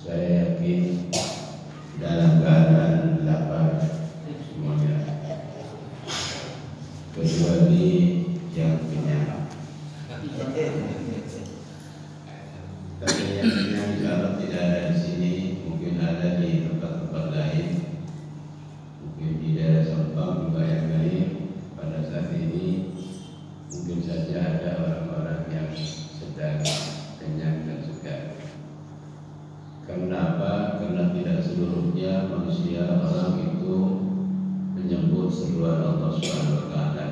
Saya yakin dalam keadaan lapar semuanya, kecuali yang kenyang. Tapi yang kenyang insya Allah tidak ada di sini, mungkin ada di tempat-tempat lain, mungkin di daerah Sampang juga yang lain. Pada saat ini mungkin saja ada orang-orang yang sedang kenyang dan segar. Karena apa? Karena tidak seluruhnya manusia orang itu menyebut seruan Allah Subhanahu wa taala.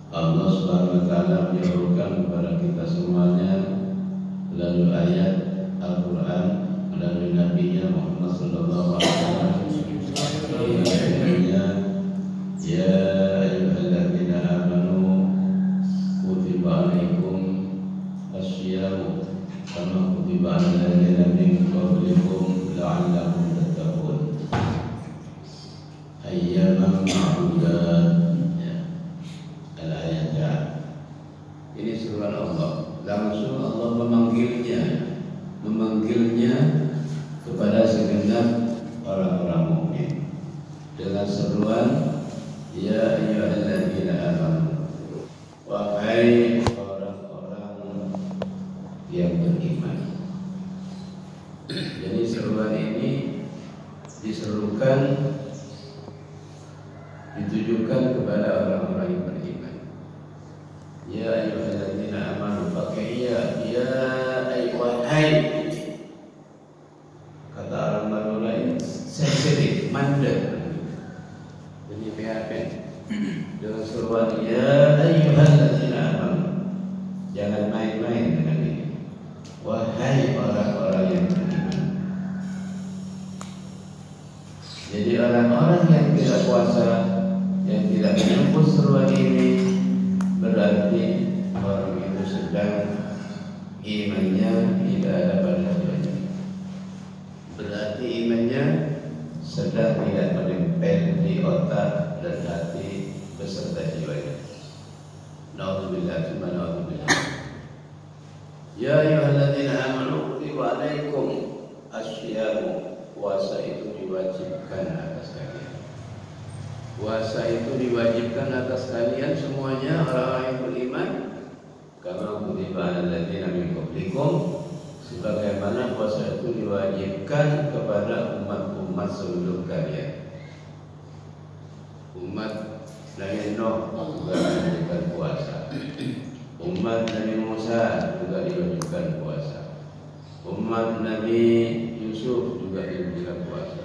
Allah Subhanahu wa taala menyerukan kepada kita semuanya melalui ayat Al-Qur'an, melalui Nabi Muhammad sallallahu alaihi wasallam. Ya ayyuhalladzina amanu kutiba alaikum asy-syiyamu kama kutiba 'alal ladzina min qablikum la'allakum tattaqun. Ayyaman ma'dudat. Al-ayat. Ini seruan Allah. Langsung Allah memanggilnya kepada segenap orang-orang mukmin dengan seruan ya ayyuhalladzina amanu, wahai orang-orang yang beriman. Jadi seruan ini ditujukan kepada orang-orang yang beriman. Ya ayyuhalladzina amanu, pakai ya ayyuhai. Kata orang baru lain sensitif, mandek. Jadi PHP dengan seruan ya ayyuhalladzina amanu, jangan main-main dengan ini. Wahai orang-orang yang beriman. Jadi orang-orang yang tidak puasa, yang tidak menyebut seruan ini, berarti orang itu sedang imannya tidak ada pada jiwanya. Berarti imannya sedang tidak menempel di otak dan hati beserta jiwanya. Na'udzubillah, tsumma na'udzubillah. Ya ayyuhalladzina amanu kutiba alaikum asy-syiyamu, puasa itu diwajibkan atas kalian. Puasa itu diwajibkan atas kalian semuanya orang-orang yang beriman. Kama kutiba 'alal ladzina min qablikum, sebagaimana puasa itu diwajibkan kepada umat-umat sebelum kalian. Umat Nabi Nuh juga diwajibkan puasa. Umat Nabi Musa juga diwajibkan puasa. Umat Nabi Yusuf juga diwajibkan puasa.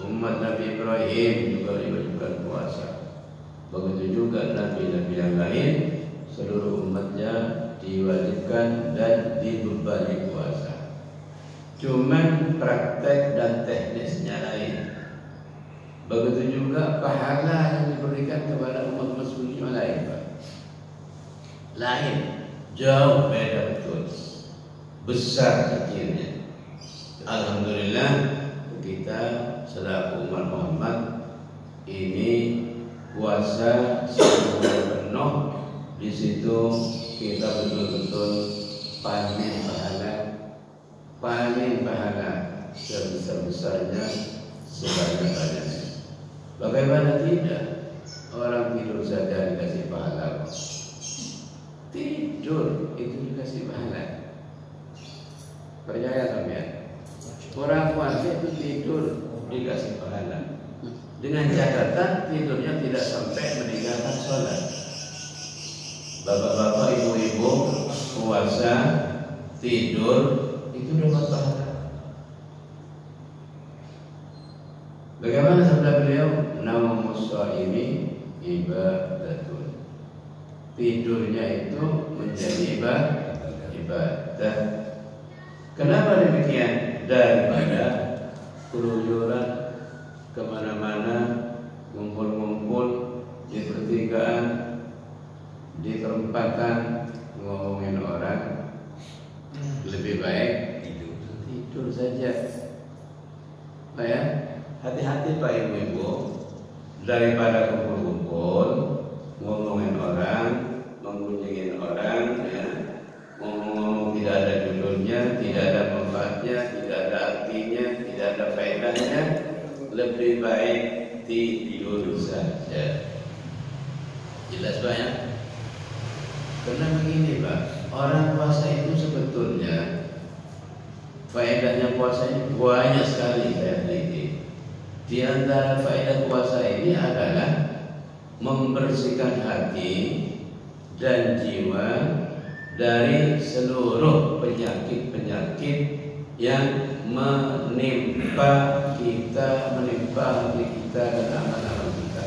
Umat Nabi Ibrahim juga diwajibkan puasa. Begitu juga nabi-nabi yang lain, seluruh umatnya diwajibkan dan dibebani puasa. Cuman praktek dan teknisnya lain. Begitu juga pahala yang diberikan kepada umat muslim lain, Pak. Lain, jauh beda betul, besar kecilnya. Alhamdulillah kita selaku umat Muhammad ini puasa secara penuh. Di situ kita betul-betul panen pahala sebesar-besarnya, sebanyak-banyaknya. Bagaimana tidak? Orang tidur saja dikasih pahala. Tidur itu dikasih pahala. Percaya sampean? Orang puasa itu tidur dikasih pahala. Dengan catatan tidurnya tidak sampai meninggalkan sholat. Bapak-bapak, ibu-ibu puasa tidur itu dapat pahala. Bagaimana sabda beliau? Naumus shaimi ibadatun. Tidurnya itu menjadi ibadah. Kenapa demikian? Daripada keluyuran kemana-mana, ngumpul-ngumpul di pertigaan, di perempatan, ngomongin orang, lebih baik tidur saja. Pak ya, hati-hati Pak Ibu-ibu, daripada kumpul-kumpul, ngomongin orang, mengunjungin orang, ya, ngomong-ngomong tidak ada judulnya, tidak ada manfaatnya, tidak ada tidak ada faedahnya, lebih baik tidur saja. Jelas Pak ya? Karena begini Pak, orang puasa itu sebetulnya faedahnya puasa ini banyak sekali saya teliti. Di antara faedah puasa ini adalah membersihkan hati dan jiwa dari seluruh penyakit-penyakit yang menimpa kita, menimpa hati kita dan amal-amal kita.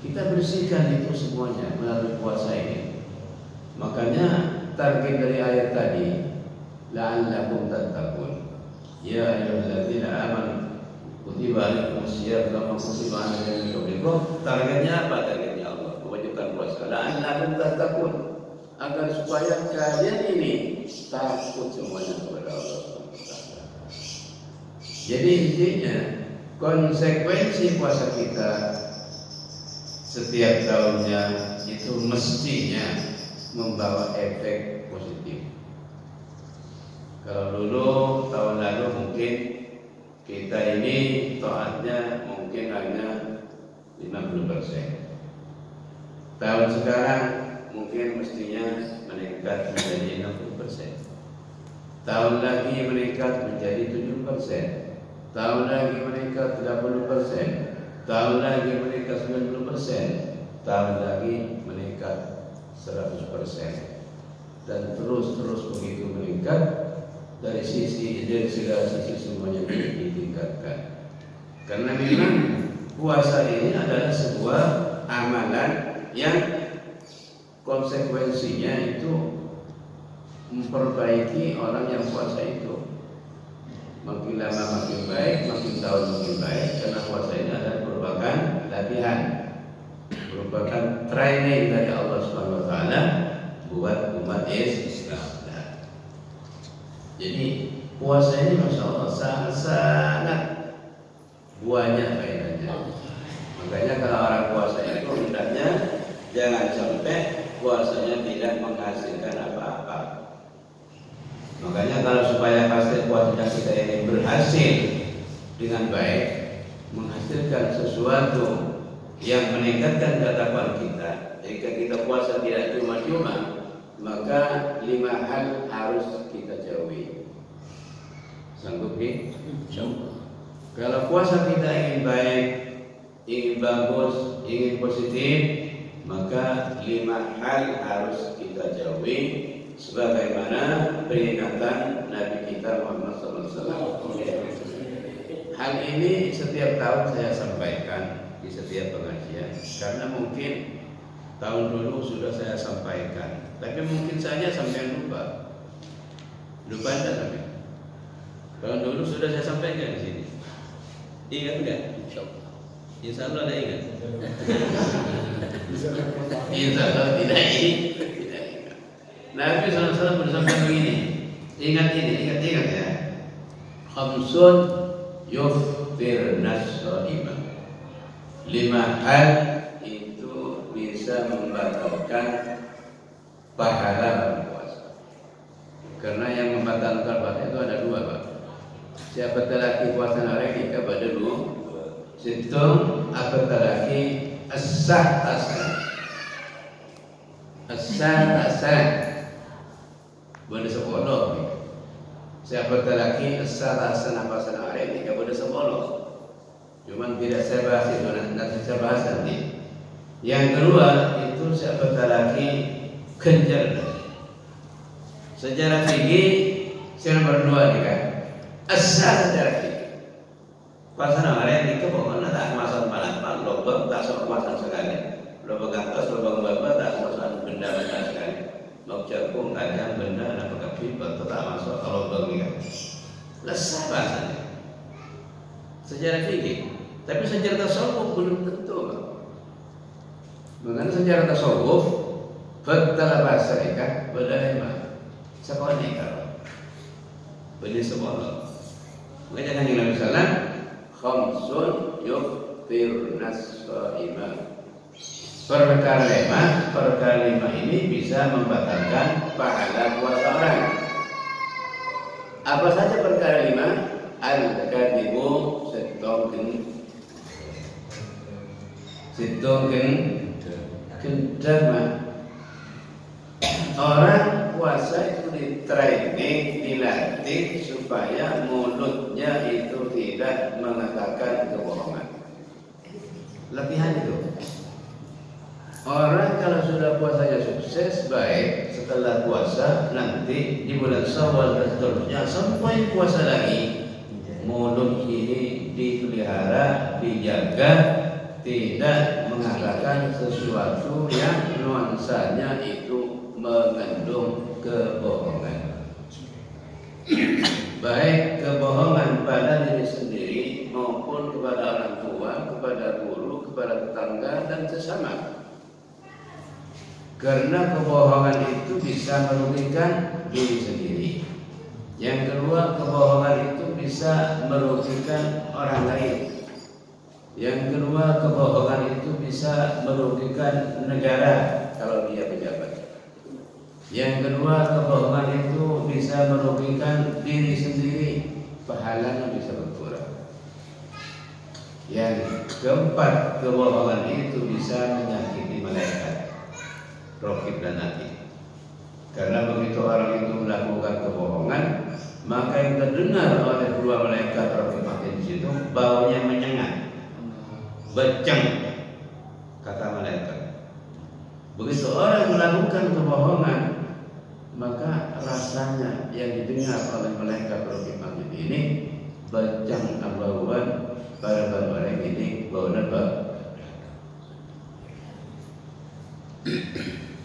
Kita bersihkan itu semuanya melalui puasa ini. Makanya target dari ayat tadi, la'allakum tattaqun. Ya ayyuhalladzina amanu kutiba alaikumus syiyam kama kutiba alal ladzina min qablikum. Targetnya apa? Targetnya Allah mewajibkan puasa. La'allakum tattaqun, agar supaya kalian ini takut semuanya kepada Allah SWT. Jadi intinya konsekuensi puasa kita setiap tahunnya itu mestinya membawa efek positif. Kalau dulu tahun lalu mungkin kita ini taatnya mungkin hanya 50%. Tahun sekarang mungkin mestinya meningkat menjadi 60%. Tahun lagi meningkat menjadi 70%. Tahun lagi meningkat 30%. Tahun lagi meningkat 90%. Tahun lagi meningkat 100%. Dan terus begitu meningkat dari segala sisi semuanya ditingkatkan. Karena memang puasa ini adalah sebuah amalan yang konsekuensinya itu memperbaiki orang yang puasa itu. Makin lama makin baik, makin tahun makin baik. Karena puasa ini adalah merupakan latihan, merupakan training dari Allah Subhanahu Wa Taala buat umat Islam. Jadi puasa ini Masya Allah sangat banyak faedahnya. Makanya kalau orang puasa itu hendaknya jangan sampai puasanya tidak menghasilkan apa-apa. Makanya kalau supaya hasil puasa kita ini berhasil dengan baik, menghasilkan sesuatu yang meningkatkan ketakwaan kita, jika kita puasa tidak cuma-cuma, maka 5 hal harus kita jauhi. Sanggup nih? Kalau puasa kita ingin baik, ingin bagus, ingin positif, maka 5 hal harus kita jauhi. Sebagaimana peringatan Nabi kita Muhammad SAW. Hal ini setiap tahun saya sampaikan di setiap pengajian, karena mungkin tahun dulu sudah saya sampaikan, tapi mungkin saja sampai lupa enggak sampai. Tahun dulu sudah saya sampaikan di sini. Ingat enggak? Insya Allah ada ingat. Insya Allah tidak ingat. Nabi SAW bersabda begini, ingat ya. Khamsun yuftirnas shaimah. 5 hal itu bisa membatalkan pahala berpuasa. Karena yang membatalkan puasa itu ada 2 Pak. Siapa laki puasa hari kita pada dulu. Situng apa laki as-sah boleh sepuluh. Siapa laki as-sah apa sana hari kita boleh 10. Cuman tidak saya bahas itu, nanti saya bahas nanti. Yang kedua itu siapa laki kejar. Sejarah fikih saya berdua nih kan. Asal sejarah fikih. Pasal hari itu pokoknya tak kemasan palat, lobang tak sok kemasan sekali. Lobang atas, lobang bawah tak kemasan benda sekali. Mau jagung kadang benda apa kapipa tak masuk kalau lobang ni kan. Lesah bahasanya. Sejarah fikih. Tapi sejarah tasawuf belum tentu. Mengenai sejarah tasawuf, betul bahasa ikan berdaya sekolah ni kalau beli sekolah. Makanya kan yang Nabi Sallam khamsun yuftirnas shaimah. Perkara 5 ini bisa membatalkan pahala puasa orang. Apa saja perkara 5? al-kadhibu setongken kendama. Orang puasa itu ditraining, dilatih supaya mulutnya itu tidak mengatakan kebohongan. Latihan itu. Orang kalau sudah puasanya sukses, baik, setelah puasa nanti di bulan Syawal dan seterusnya sampai puasa lagi, mulut ini dipelihara, dijaga, tidak mengatakan sesuatu yang nuansanya itu mengandung kebohongan. Baik kebohongan pada diri sendiri maupun kepada orang tua, kepada guru, kepada tetangga dan sesama. Karena kebohongan itu bisa merugikan diri sendiri. Yang kedua, kebohongan itu bisa merugikan orang lain. Yang kedua, kebohongan itu bisa merugikan negara kalau dia pejabat. Yang kedua, kebohongan itu bisa merugikan diri sendiri, pahalanya bisa berkurang. Yang keempat, kebohongan itu bisa menyakiti malaikat, Raqib dan Atid. Karena begitu orang itu melakukan kebohongan, maka yang terdengar oleh dua malaikat Raqib dan Atid di situ baunya menyengat, beceng, kata malaikat. Begitu orang melakukan kebohongan, maka rasanya yang didengar oleh malaikat Raqib dan Atid ini beceng bauan pada orang ini bau napa.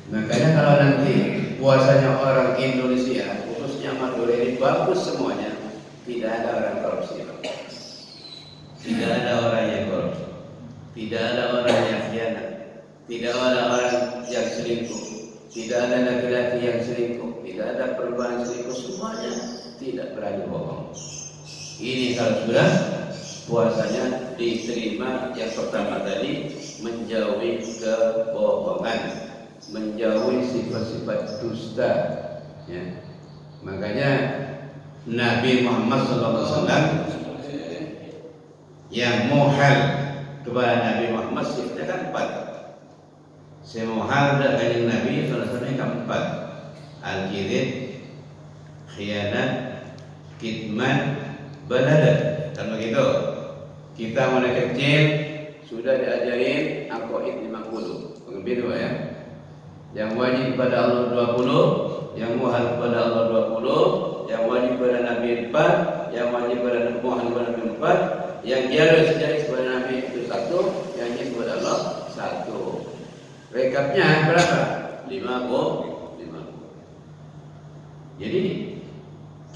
Makanya kalau nanti puasanya orang Indonesia, khususnya Madura ini bagus semuanya, tidak ada orang korupsi, tidak ada orang yang korupsi, tidak ada orang yang khianat, tidak ada orang yang selingkuh, tidak ada laki-laki yang selingkuh, tidak ada perubahan selingkuh, semuanya tidak berani bohong. Ini kalau sudah puasanya diterima, yang pertama tadi menjauhi kebohongan, menjauhi sifat-sifat dusta, ya. Makanya Nabi Muhammad SAW yang mohal kepada Nabi Muhammad sifatnya kan 4. Semohal dari Nabi SAW yang 4: al-kidhib, khianat, kitman, baladat. Kan begitu. Kita mulai kecil sudah diajarin aqaid 50. Begitu ya. Yang wajib pada Allah 20, yang muhal pada Allah 20, yang wajib pada Nabi 4, yang wajib pada Nabi Muhammad 4, yang jari pada Nabi itu 1, yang jari pada Allah 1. Rekapnya berapa? 50. Jadi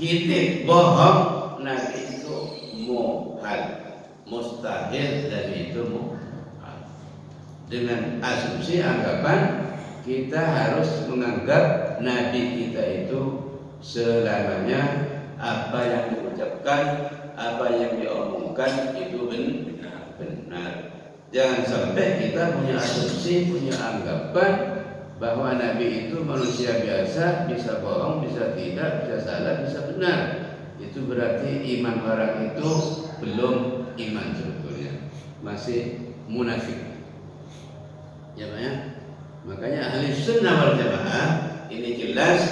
kita bohong Nabi itu muhal, mustahil, dan itu muhal. Dengan asumsi anggapan kita harus menganggap Nabi kita itu selamanya apa yang diucapkan, apa yang diomongkan itu benar. Jangan sampai kita punya asumsi, punya anggapan bahwa Nabi itu manusia biasa, bisa bohong, bisa tidak, bisa salah, bisa benar. Itu berarti iman orang itu belum iman sebetulnya, masih munafik. Ya Pak ya? Makanya ahli sunnah wal jamaah ini jelas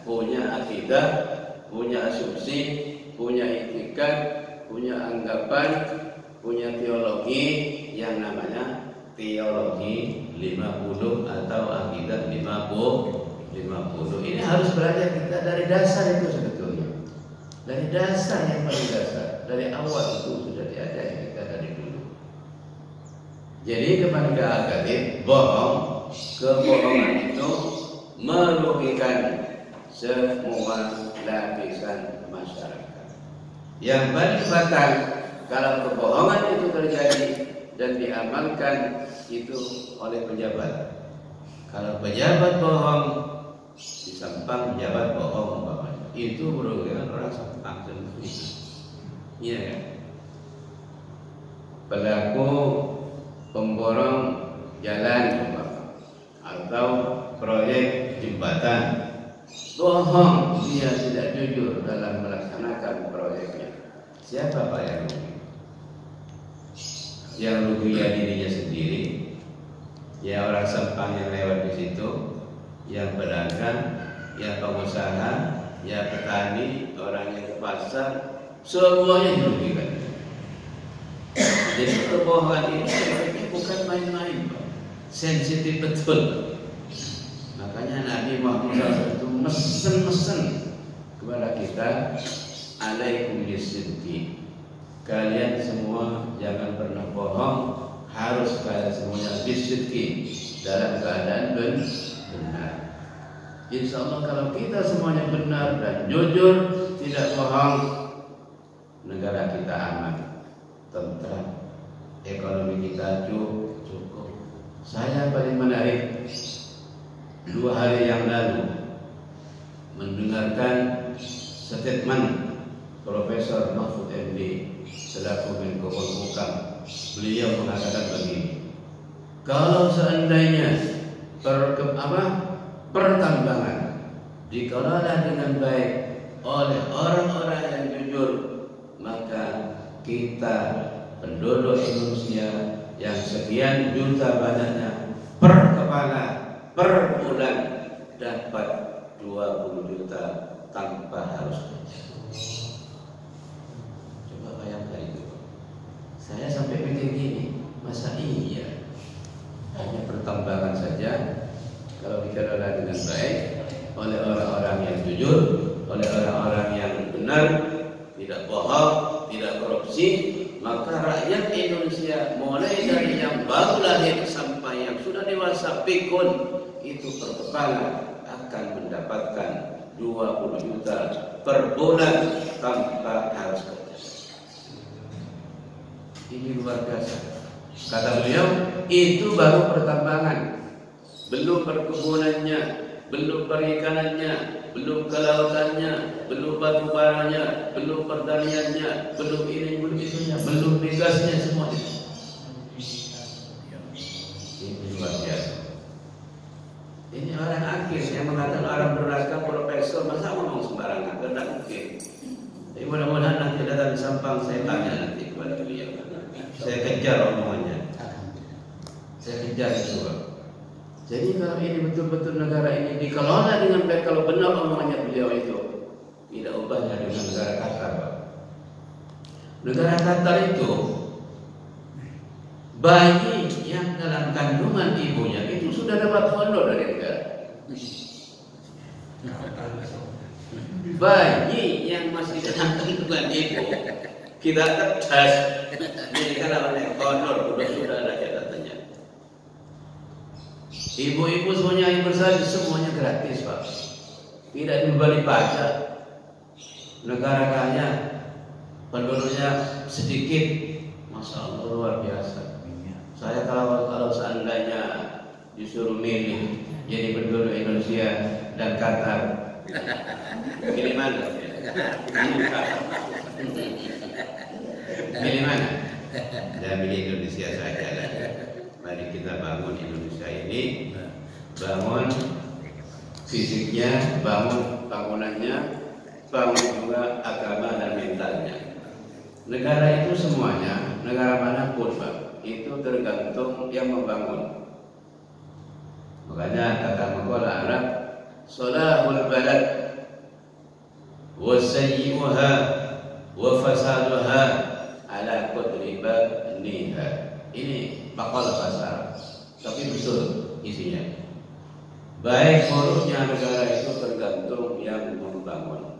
punya akidah, punya asumsi, punya etika, punya anggapan, punya teologi yang namanya teologi 50 atau akidah 50. Ini harus belajar kita dari dasar itu sebetulnya. Dari dasar yang paling dasar, dari awal itu sudah diajari kita dari dulu. Jadi kepada akademik bohong, kebohongan itu merugikan semua lapisan masyarakat. Yang paling fatal kalau kebohongan itu terjadi dan diamalkan itu oleh pejabat. Kalau pejabat bohong, di Sampang pejabat bohong umpamanya, itu merugikan orang Sampang sendiri. Iya kan? Pelaku pemborong jalan atau proyek jembatan bohong, dia tidak jujur dalam melaksanakan proyeknya, Siapa Pak yang rugi? Yang rugi ya dirinya sendiri, ya orang Sempang yang lewat di situ, yang pedagang, ya pengusaha, ya petani, orang yang ke pasar, semuanya dirugikan. Jadi kebohongan ini bukan main-main, Pak. Sensitif betul. Makanya Nabi Muhammad SAW mesen kepada kita, alaikum bisidqi. Kalian semua jangan pernah bohong, harus kalian semuanya bisidqi, dalam keadaan benar. Insya Allah kalau kita semuanya benar dan jujur, tidak bohong, negara kita aman, tentram, ekonomi kita cukup. Saya paling menarik 2 hari yang lalu mendengarkan statement Profesor Mahfud MD selaku Menko Polhukam. Beliau mengatakan begini, kalau seandainya pertambangan dikelola dengan baik oleh orang-orang yang jujur, maka kita penduduk Indonesia yang sekian juta banyaknya per kepala per bulan dapat 20 juta tanpa harus kerja. Coba bayangkan itu. Saya sampai mikir gini, masa iya hanya pertambangan saja kalau dikelola dengan baik oleh orang-orang yang jujur, oleh orang-orang yang benar, tidak bohong, tidak korupsi, maka rakyat Indonesia mulai dari yang baru lahir sampai yang sudah dewasa pikun itu per kepala akan mendapatkan 20 juta per bulan tanpa harus kerja. Ini luar biasa. Kata beliau, itu baru pertambangan, belum perkebunannya, belum perikanannya, belum kelautannya, belum batu baranya, belum pertaniannya, belum ini, belum itunya, belum migasnya, semuanya. Ini luar biasa. Ini orang akhir yang mengatakan orang bernaskah profesor, masa ngomong sembarangan, tidak mungkin. Tapi mudah-mudahan nanti datang di Sampang, saya tanya nanti kepada beliau. Saya kejar omongannya. Saya kejar itu, Pak. Jadi kalau ini betul-betul negara ini dikelola dengan baik, kalau benar omongannya beliau itu, tidak ubahnya dengan negara Qatar, Pak. Negara Qatar itu bayi yang dalam kandungan ibunya itu sudah dapat honor dari negara. Bayi yang masih dalam kandungan ibu kita tes, ini kan oleh honor sudah ada catatannya. Ibu-ibu semuanya yang bersalin semuanya gratis, Pak. Tidak diberi pajak. Negara kaya, penduduknya sedikit, Masya Allah luar biasa. Saya kalau seandainya disuruh milih jadi penduduk Indonesia dan Qatar, pilih mana? Pilih mana? Dan pilih Indonesia saja lah. Mari kita bangun Indonesia ini, bangun fisiknya, bangun bangunannya, bangun juga agama dan mentalnya. Negara itu semuanya, negara manapun, Pak, itu tergantung yang membangun. Makanya kata maqala Arab, salahul balad wa sayyi'uha wa fasaduha ala qadri baniha. Ini maqala bahasa Arab, tapi betul isinya. Baik buruknya negara itu tergantung yang membangun.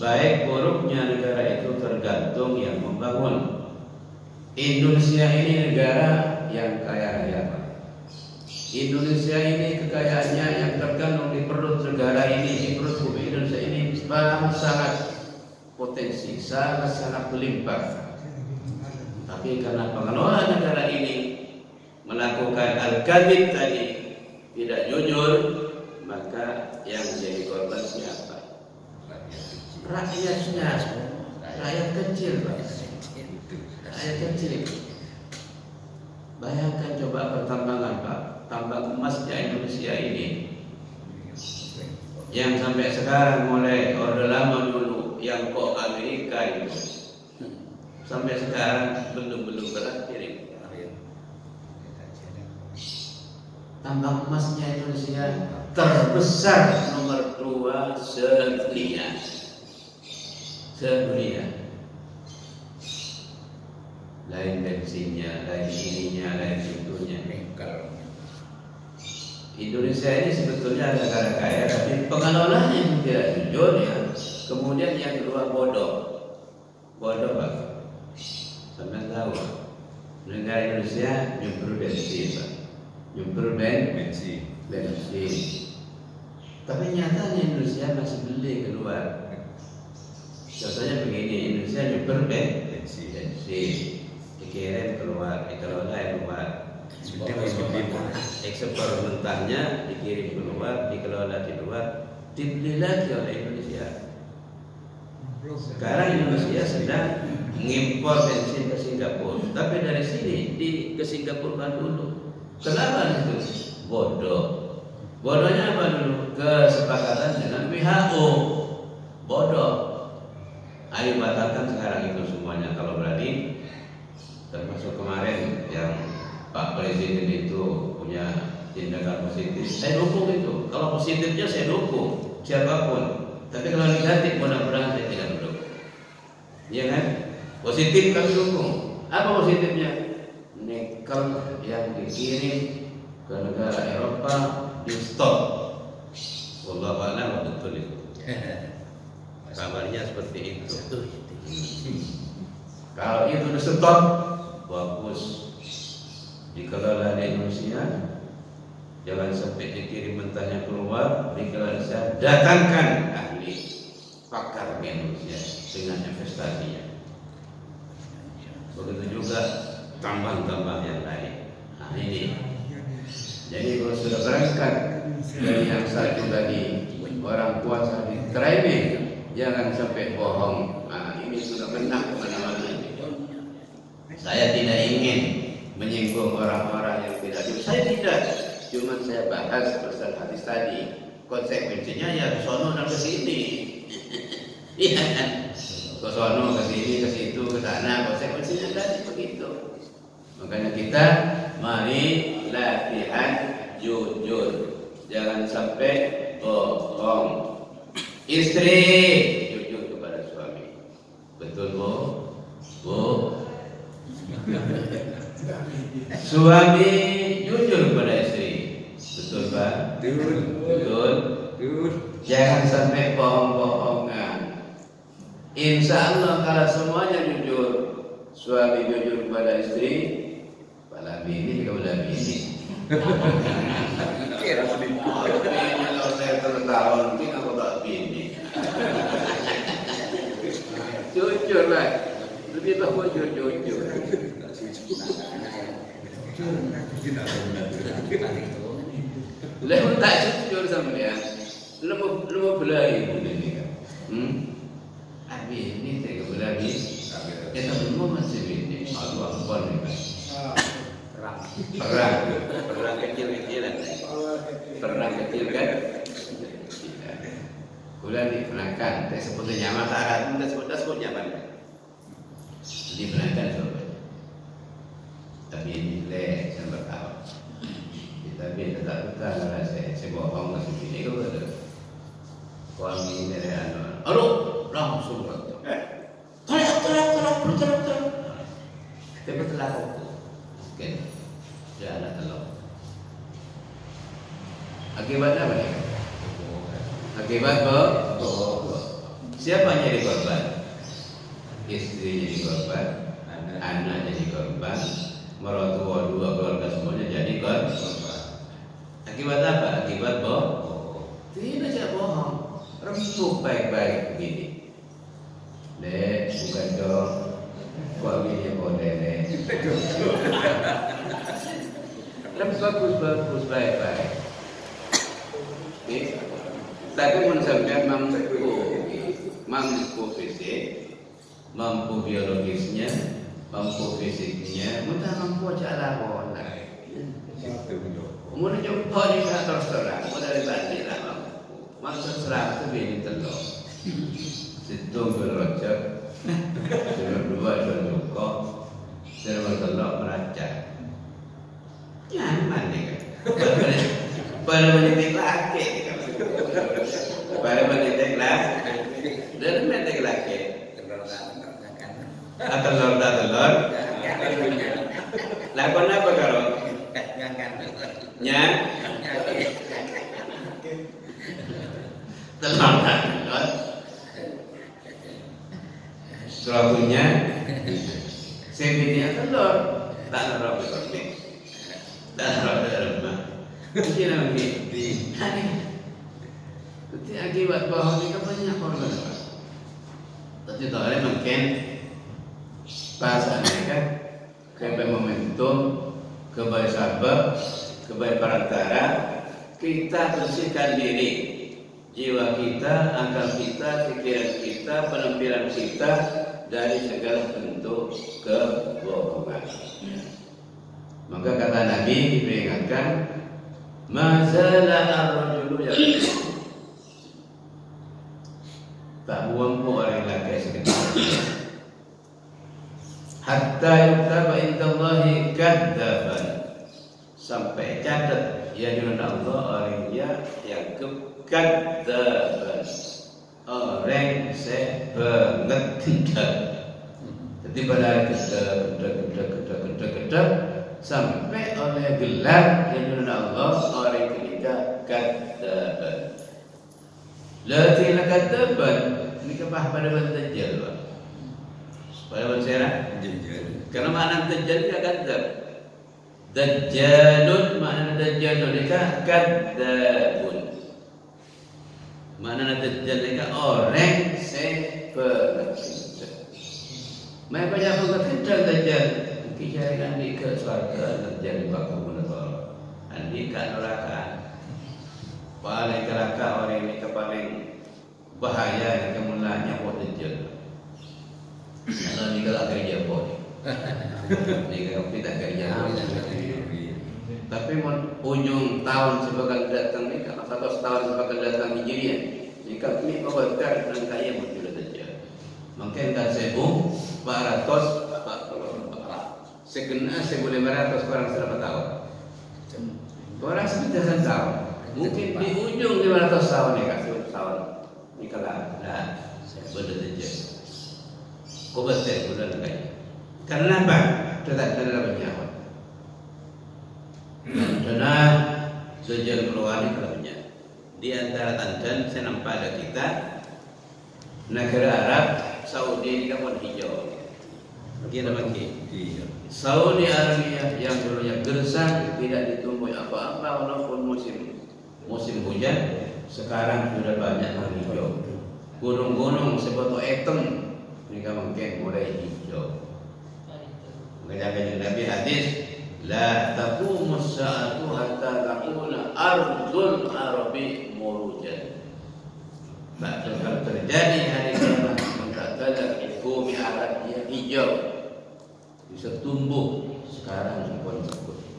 Baik buruknya negara itu tergantung yang membangun. Indonesia ini negara yang kaya raya, Pak. Indonesia ini kekayaannya yang terkandung di perut negara ini, di perut bumi Indonesia ini sangat potensi, sangat berlimpah. Tapi karena pengelola negara ini melakukan al-kadhib tadi, tidak jujur, maka yang menjadi korban siapa? Rakyatnya, rakyat kecil, Pak. Rakyat kecil. Bayangkan coba pertambangan, Pak, tambang emasnya Indonesia ini, yang sampai sekarang mulai orde lama dulu yang kok Amerika itu Sampai sekarang belum berat kirim. Tambang emasnya Indonesia terbesar nomor 2 sedunia. Lain bensinnya, lain ininya, lain itunya. Indonesia ini sebetulnya negara kaya, tapi pengelolanya yang tidak jujur ya. Kemudian yang kedua bodoh Pak. Sampai tahu negara Indonesia nyumbur bensin Pak, nyumbur bensin. Tapi nyatanya Indonesia masih beli keluar. Contohnya begini, Indonesia nyumbur bensin, dikirim keluar, dikelola keluar. Ekspor mentahnya dikirim keluar, dikelola di luar, dibeli lagi oleh Indonesia. Sekarang Indonesia sedang mengimpor bensin ke Singapura, tapi dari sini ke Singapura dulu. Kenapa itu? Bodohnya apa dulu? Kesepakatan dengan WHO. Bodoh. Ayo batalkan sekarang itu semuanya kalau berani. Termasuk kemarin yang Pak Presiden itu punya tindakan positif, saya dukung itu. Kalau positifnya saya dukung siapapun. Tapi kalau negatif mudah-mudahan saya tidak mendukung. Iya kan? Positif kami dukung. Apa positifnya? Nikel yang dikirim ke negara Eropa di stop. Wallahu a'lam betul itu. Kabarnya seperti itu. Kalau itu di stop, bagus. Dikelola di Indonesia, jangan sampai dikirim mentahnya keluar. Dikelola Indonesia, datangkan ahli pakar di Indonesia dengan investasinya. Begitu juga tambang-tambang yang lain. Nah ini, jadi kalau sudah berangkat dari yang satu tadi, orang puasa di training, jangan sampai bohong. Nah ini sudah benar kemana-mana. Saya tidak ingin menyinggung orang-orang yang tidak jujur. Saya tidak, cuma saya bahas pasal hadis tadi. Konsekuensinya ya ke sono dan ke sini. Iya, ke sono, ke sini, ke situ, ke sana. Konsekuensinya tadi begitu. Makanya kita mari latihan jujur. Jangan sampai bohong. Istri jujur kepada suami. Betul Bu? Suami jujur kepada istri. Betul Pak? Betul. Jangan sampai bohong-bohongan. Insya Allah kalau semuanya jujur, suami jujur kepada istri, kepala bini kepada bini. Kalau saya tertahun mungkin aku tak bini. Jujur lah. Lebih bagus jujur. Lalu tak jujur sampean. Lu belai ini kan. Abi ini saya belai. Kita semua masih ini. Allah Akbar nih kan. Perang kecil-kecilan. Perang kecil kan. Bulan diperangkan. Saya sebutnya nyaman syarat. Kita sebut nyaman. Diperangkan sobat. Tapi ini saya bertahu. Tapi tetap bukan saya bohong ke sini. Kalau ada suami dari aduh, langsung tolak. Tapi telah oke, dia ada telur. Akibatnya apa ya? Akibat siapa jadi korban? Istri jadi korban, anak jadi korban, mertua dua keluarga semuanya jadi korban. Akibat apa? Akibat bohong. Tidak saya bohong. Rempuk baik-baik begini. Dek, bukan dong. Kok begini modelnya? Bagus baik-baik. Tapi mensampai mampu fisik, mampu biologisnya, mampu fisiknya, mudah mampu aja lakon. Kemudian jumpa juga terserah, dari balik lah. Maksud serah itu bini telur. Situ berocok, Suruh dua suruh cukup, suruh telur meraca. Nyaman nih kan? Pada menitik laki, pada menitik laki, dan menitik laki. Telur dah telur. Lakon apa kalau? Nya. Telur dah telur. Suatunya sebini telur tak naruh betul. Tak naruh rumah. Mungkin lagi di hari. Tapi akibat bahwa ni banyak korban. Tapi tak ada mungkin pasangan kan kebaik momentum, kebaik sabar, kebaik perantara. Kita bersihkan diri, jiwa kita, akal kita, pikiran kita, penampilan kita dari segala bentuk kebohongan. Maka kata Nabi diperingatkan, mazala ar-rajulu yaqul. Tak buang pun orang lelaki sekedar. Hatta yuktaba indallahi kadzaban. Sampai catat ya di Allah orang yang kadzaban. Orang sebenarnya. Jadi pada kedek sampai oleh gelar yang Allah orang ketiga kadzaban. Lati la kadzaban ini kebah pada Dajjal. Pada bahasa karena makna Dajjal dia kadzab. Dajjalun makna Dajjalun dia kadzabun. Makna Dajjal dia orang sebenarnya. Mai banyak pengertian Dajjal. Kijaran di ke surga Dajjal bakal menolak. Andi ke neraka. Paling neraka orang ini paling bahaya yang mulanya buat Dajjal. Kalau ni kalau kerja boleh. Ni kalau kita kerja boleh. Tapi ujung tahun sebagai datang ni kalau 100 tahun sebagai datang Hijriah. Jika kini membakar dan kaya betul saja. Mungkin tak sebu 400 segenap 1500 orang selama tahun. Orang sekitar tahun. Mungkin di ujung 500 tahun ni kasih tahun. Ni kalau dah betul saja. Kau betul bulan lagi. Kenapa? Tidak ada banyak. Karena sejak keluar ini banyak. Di antara Tanzan saya nampak ada kita negara Arab Saudi ini kan warna hijau. Begini lagi. Saudi Arabia yang dulunya gersang tidak ditumbuhi apa-apa walaupun musim hujan sekarang sudah banyak warna hijau. Gunung-gunung seperti etem mereka mungkin mulai hijau. Mengajarkan Nabi hadis, la taqumu as-sa'atu hatta takuna ardul arabi murujan. Tak akan terjadi hari kiamat mengatakan bumi Arab yang hijau bisa tumbuh. Sekarang sekut,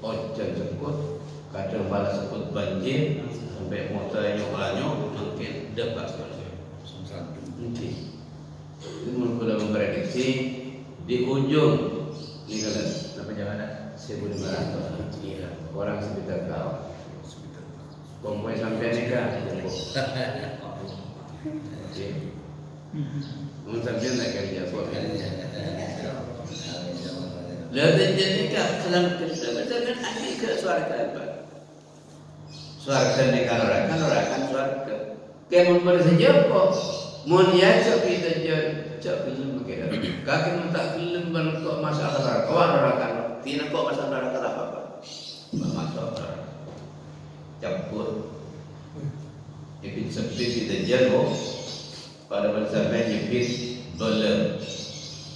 hujan sekut, kadang malah sekut banjir sampai motornya nyok mungkin debat mungkin. Itu mula memprediksi di ujung ini kalau apa jangan 1500 orang sekitar kau. Komponen sampai nikah. Mungkin sampai nak kerja suami. Lalu jadi kalau kita dengan ahli ke surga apa? Surga ni kalau rakan surga. Kemun boleh saja kok. Mulia cak kita cak kelem kira. Kaki mentak kelem kok masalah kawan rakan. Tidak kok masalah rakan apa? Masalah. Campur. Jadi seperti kita jauh pada masa menjepit belum.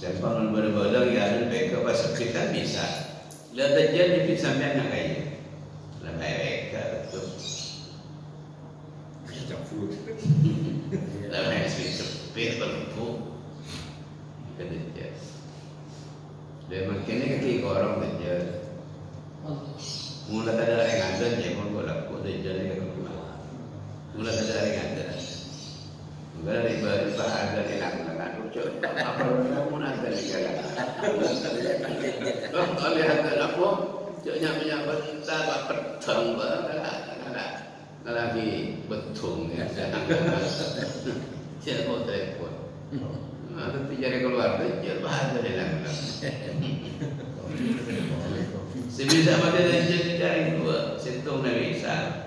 Dan kalau berbelum ya ada mereka pasal kita bisa. Lihat aja jepit sampai nak kaya. Lah mereka tu. Campur. Lah mereka sepit belum. Kerja. Dan makin ni kaki orang kerja. Mula tak ada yang ada je pun boleh aku kerja ni kat rumah. Mula tak ada yang ada. Mula dari bahagia ni nak rujuk. apa kamu nak negara? Kalau lihat apa, jangan bentar apa pedang lagi betung ya. Jangan mau telepon. Nanti cari keluar dia bahasa dia nak. Sebisa mata dan jadi dari dua sentuh Nabi Isa.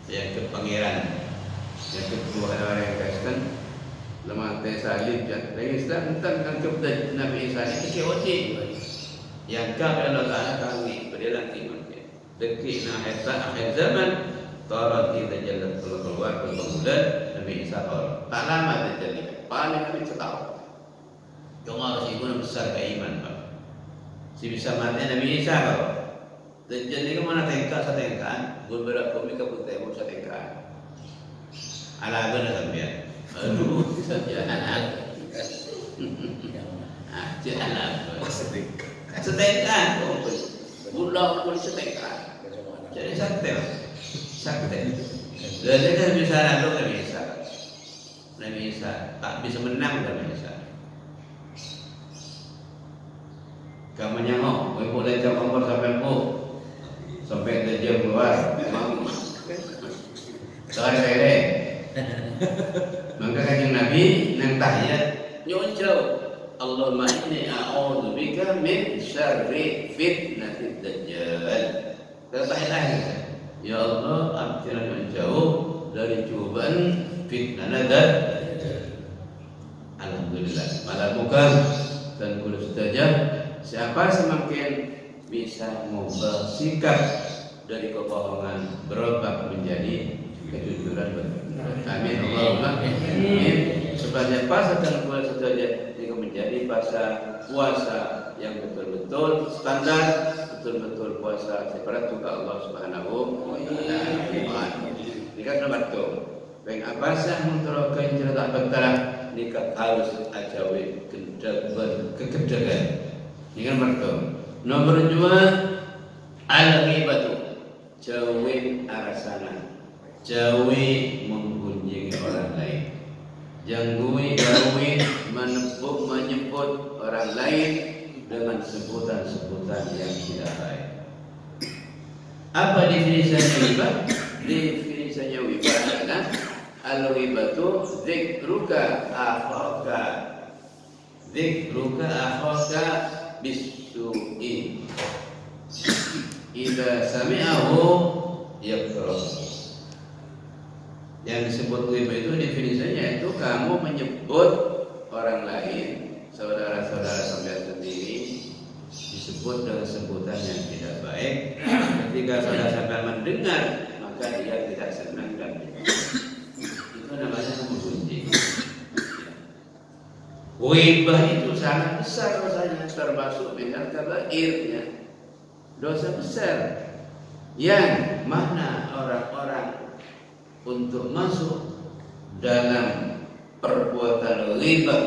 Yang ke pangeran, yang kedua orang yang Kristen, lemah salib dan Islam tentang kepada Nabi Isa ini kewati. Yang kafir Allah Taala kami berjalan timur. Dekik akhir zaman, Taurat kita jalan keluar bulan Nabi Isa Taurat. Tak lama terjadi, paling kami setahun. Cuma harus ibu besar keiman, Pak. Si bisa mati Nabi Isa kalau terjadi ke mana setengah, beberapa kami keputai mau setengah. Ala benar sampai. Aduh, jalan. Jalan. Setengah, bulan pun setengah. Jadi sakit. Jadi kan bisa lalu Nabi Isa tak bisa menang Nabi Isa. Kamu nyamuk, ibu dari kompor sampai terjun keluar, mau. Sore. Maka kanjeng Nabi nang tahiyat nyucau Allahumma inni a'udzubika min syarri fitnatid dajjal. Tahiyat. Ya Allah, aku menjauh dari cobaan fitnah dajjal. Alhamdulillah. Malam bukan dan kulus dajjal. Siapa semakin bisa mengubah sikap dari kebohongan berubah menjadi kejujuran benar. Amin Allahumma amin. Sebagai puasa dan puasa saja jika menjadi puasa yang betul-betul standar, betul-betul puasa separat juga Allah Subhanahu wa taala. Jika nomor 2, bang apa sah menterapkan cerita betara nikah harus ajawi kekedagan. Ini kan nomor 2 al-ghibatu, jauhi arasana, jauhi menggunjingi orang lain, jauhi menyebut orang lain dengan sebutan-sebutan yang tidak baik. Apa definisinya ghibah? Definisinya ghibah adalah al-ghibatu dzikruka akhaka bisu'i idza sami'ahu yakrah. Yang disebut ghibah itu definisinya itu kamu menyebut orang lain, saudara-saudara sampean sendiri disebut dengan sebutan yang tidak baik. Ketika saudara sampean mendengar, maka dia tidak senang dan itu namanya menggunjing. Ghibah itu sangat besar dosanya, termasuk minal kabairnya, dosa besar yang mana orang-orang untuk masuk dalam perbuatan ghibah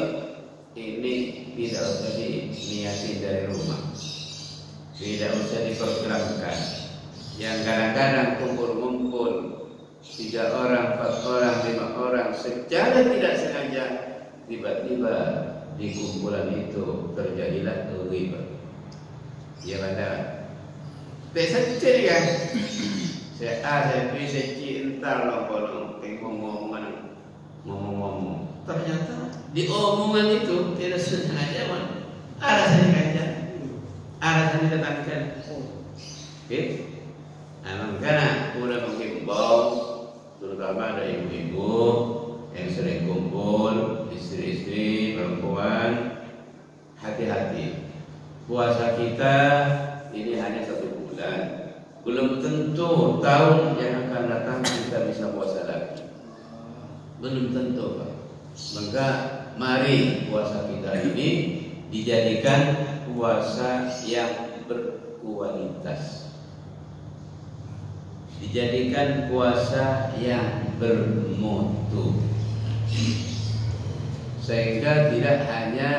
ini tidak usah diniati dari rumah, tidak usah diprogramkan. Yang kadang-kadang kumpul-kumpul 3 orang, 4 orang, 5 orang secara tidak sengaja, tiba-tiba di kumpulan itu terjadilah ghibah. Ya benar. Biasa kan? Saya B, saya C, entar ngomong. Ternyata di omongan itu tidak sengaja, alasan ditetapkan. Oke? Karena udah menghimbau, terutama ada ibu-ibu yang sering kumpul, istri-istri, perempuan, hati-hati. Puasa kita ini hanya 1 bulan, belum tentu tahun yang akan datang kita bisa puasa lagi. Belum tentu, Pak. Maka mari puasa kita ini dijadikan puasa yang berkualitas, dijadikan puasa yang bermutu, sehingga tidak hanya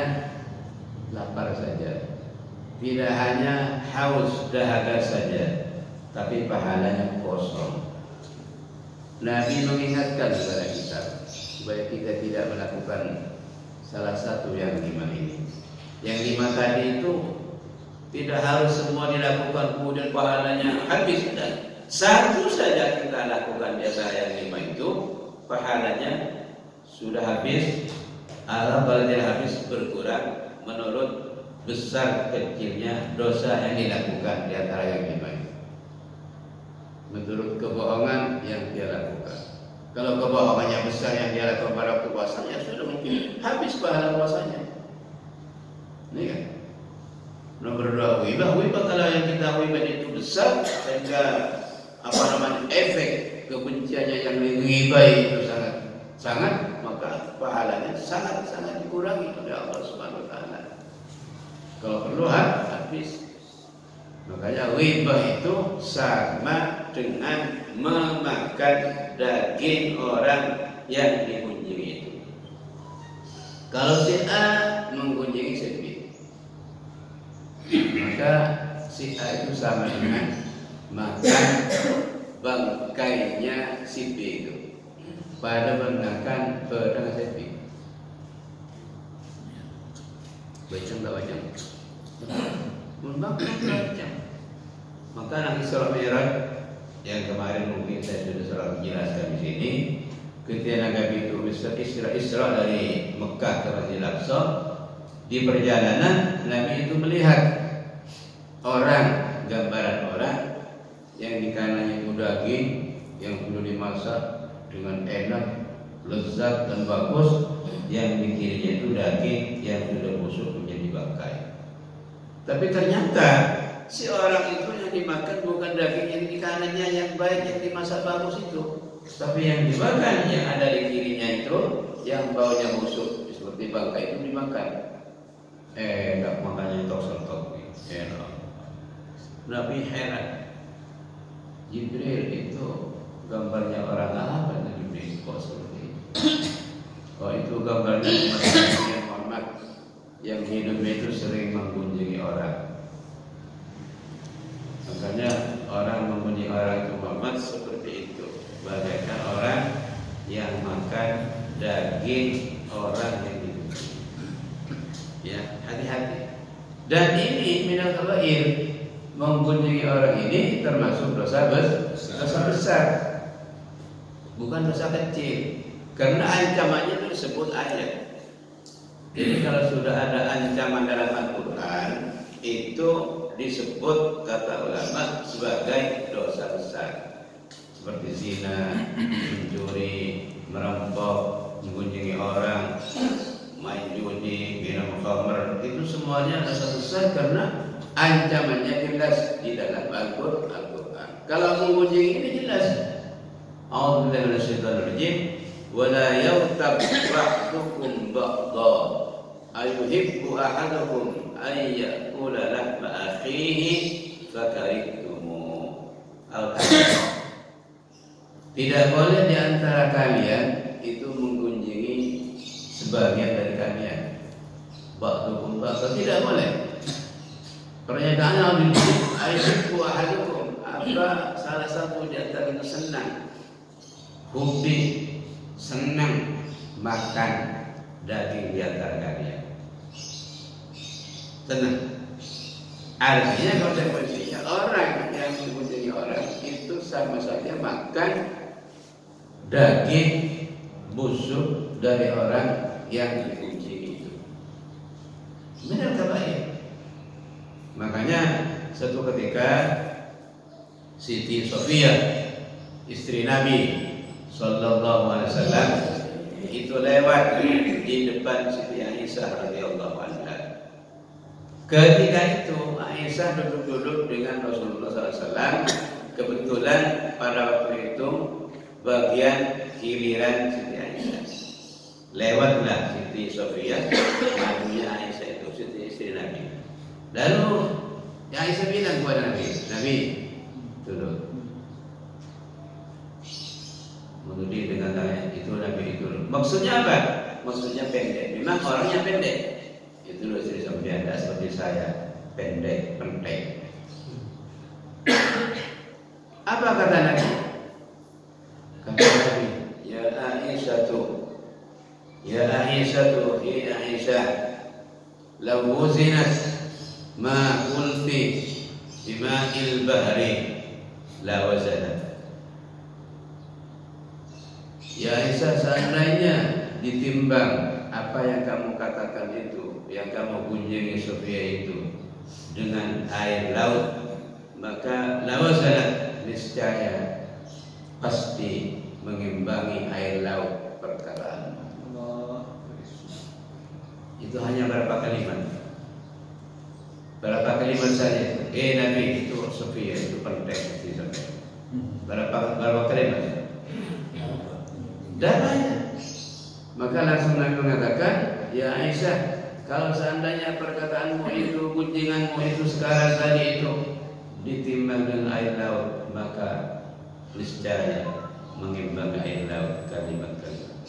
lapar saja, tidak hanya haus dahaga saja, tapi pahalanya kosong. Nabi mengingatkan kepada kita, supaya kita tidak melakukan salah satu yang 5 ini. Yang 5 tadi itu tidak harus semua dilakukan kemudian pahalanya habis. Dan satu saja kita lakukan biasa yang 5 itu, pahalanya sudah habis. Allah kalau tidak habis berkurang menurut besar kecilnya dosa yang dilakukan di antara yang 5 itu. Menurut kebohongan yang dia lakukan. Kalau kebohongannya besar yang dia lakukan pada waktu puasanya, sudah mungkin habis pahala puasanya. Ini kan. Nomor 2, ghibah. Ghibah kalau yang kita ghibah itu besar, sehingga efek kebenciannya yang ghibah itu sangat, maka pahalanya sangat dikurangi oleh Allah Subhanahu wa taala. Kalau perlu habis. Makanya ghibah itu sama dengan memakan daging orang yang dikunjungi itu. Kalau si A mengunjungi si B, maka si A itu sama dengan makan bangkainya si B itu pada menggunakan pedang si B. Baca tak baca? Membakar baca. Maka Nabi Isra Mi'raj yang kemarin mungkin saya sudah jelaskan di sini, ketika Nabi itu Isra dari Mekah ke Masjidil Aqsa, di perjalanan Nabi itu melihat gambaran orang yang di kanannya itu daging yang perlu dimasak dengan enak, lezat dan bagus, yang di kirinya itu daging yang sudah busuk menjadi bangkai. Tapi ternyata si orang itu yang dimakan bukan daging yang di kanannya yang baik yang dimasak bagus itu, tapi yang dimakan yang ada di kirinya itu yang baunya busuk seperti bangkai itu dimakan. Enggak makannya tok-tok. Nabi heran. Jibril itu gambarnya orang apa Jibril kok seperti itu? Oh itu gambarnya Muhammad yang hidupnya itu sering mengunjungi orang. Makanya orang mengunjungi orang itu Muhammad seperti itu, bagaikan orang yang makan daging orang yang dikunjungi. Ya, hati-hati. Dan ini minal kabair, mengunjungi orang ini termasuk dosa besar, bukan dosa kecil. Karena ancamannya itu disebut ayat. Jadi kalau sudah ada ancaman dalam Al-Quran, itu disebut kata ulama sebagai dosa besar, seperti zina, mencuri, merampok, mengunjungi orang, main judi, minum khamr, itu semuanya dosa besar karena ancamannya jelas di dalam Al-Quran. Kalau mengunjungi ini jelas. A'udzubillahi minasyaitonir rajim. Wala yaghtab ba'dukum ba'dha ayuhibbu ahadukum ay ya'kula lahma akhihi fakarihtumu. Tidak boleh di antara kalian itu mengunjungi sebagian dari kalian. Ba'dukum ba'dha, tidak boleh. Pernyataannya ayuhibbu ahadukum, apa salah satu di antara itu senang, hobi, senang makan daging di antara kalian. Senang. Artinya konsekuensinya orang yang mengunjungi orang itu sama saja makan daging busuk dari orang yang dikunjungi itu. Benar tak baik? Makanya suatu ketika Siti Sofia, istri Nabi Sallallahu Alaihi Wasallam, itu lewat di depan Siti Aisyah radhiyallahu anha. Ketika itu Aisyah duduk-duduk dengan Rasulullah SAW. Kebetulan pada waktu itu bagian giliran Siti Aisyah. Lewatlah Siti Sofia, madunya Aisyah itu Siti istri Nabi. Lalu Aisyah bilang kepada Nabi, duduk. Menudih dengan tangannya, itu Nabi itu. Maksudnya apa? Maksudnya pendek. Memang orangnya pendek. Itu loh istri sampean, tidak seperti saya, pendek. Apa kata Nabi? Kata Nabi, ya Aisyah tuh, Ya Aisyah, law wuzinat ma qulti bima'il bahri la wazanat. Ya Aisyah, seandainya ditimbang apa yang kamu katakan itu, yang kamu kunjungi Sofia itu dengan air laut, maka la wazanat, niscaya pasti mengimbangi air laut perkataan. Itu hanya berapa kalimat? Berapa kalimat saja? Nabi itu Sofia itu penting. Berapa kalimat? Dan banyak. Maka langsung Nabi mengatakan, ya Aisyah, kalau seandainya perkataanmu itu, kunjunganmu itu sekarang tadi itu ditimbang dengan air laut, maka niscaya mengimbangi air laut kalimat-kalimat.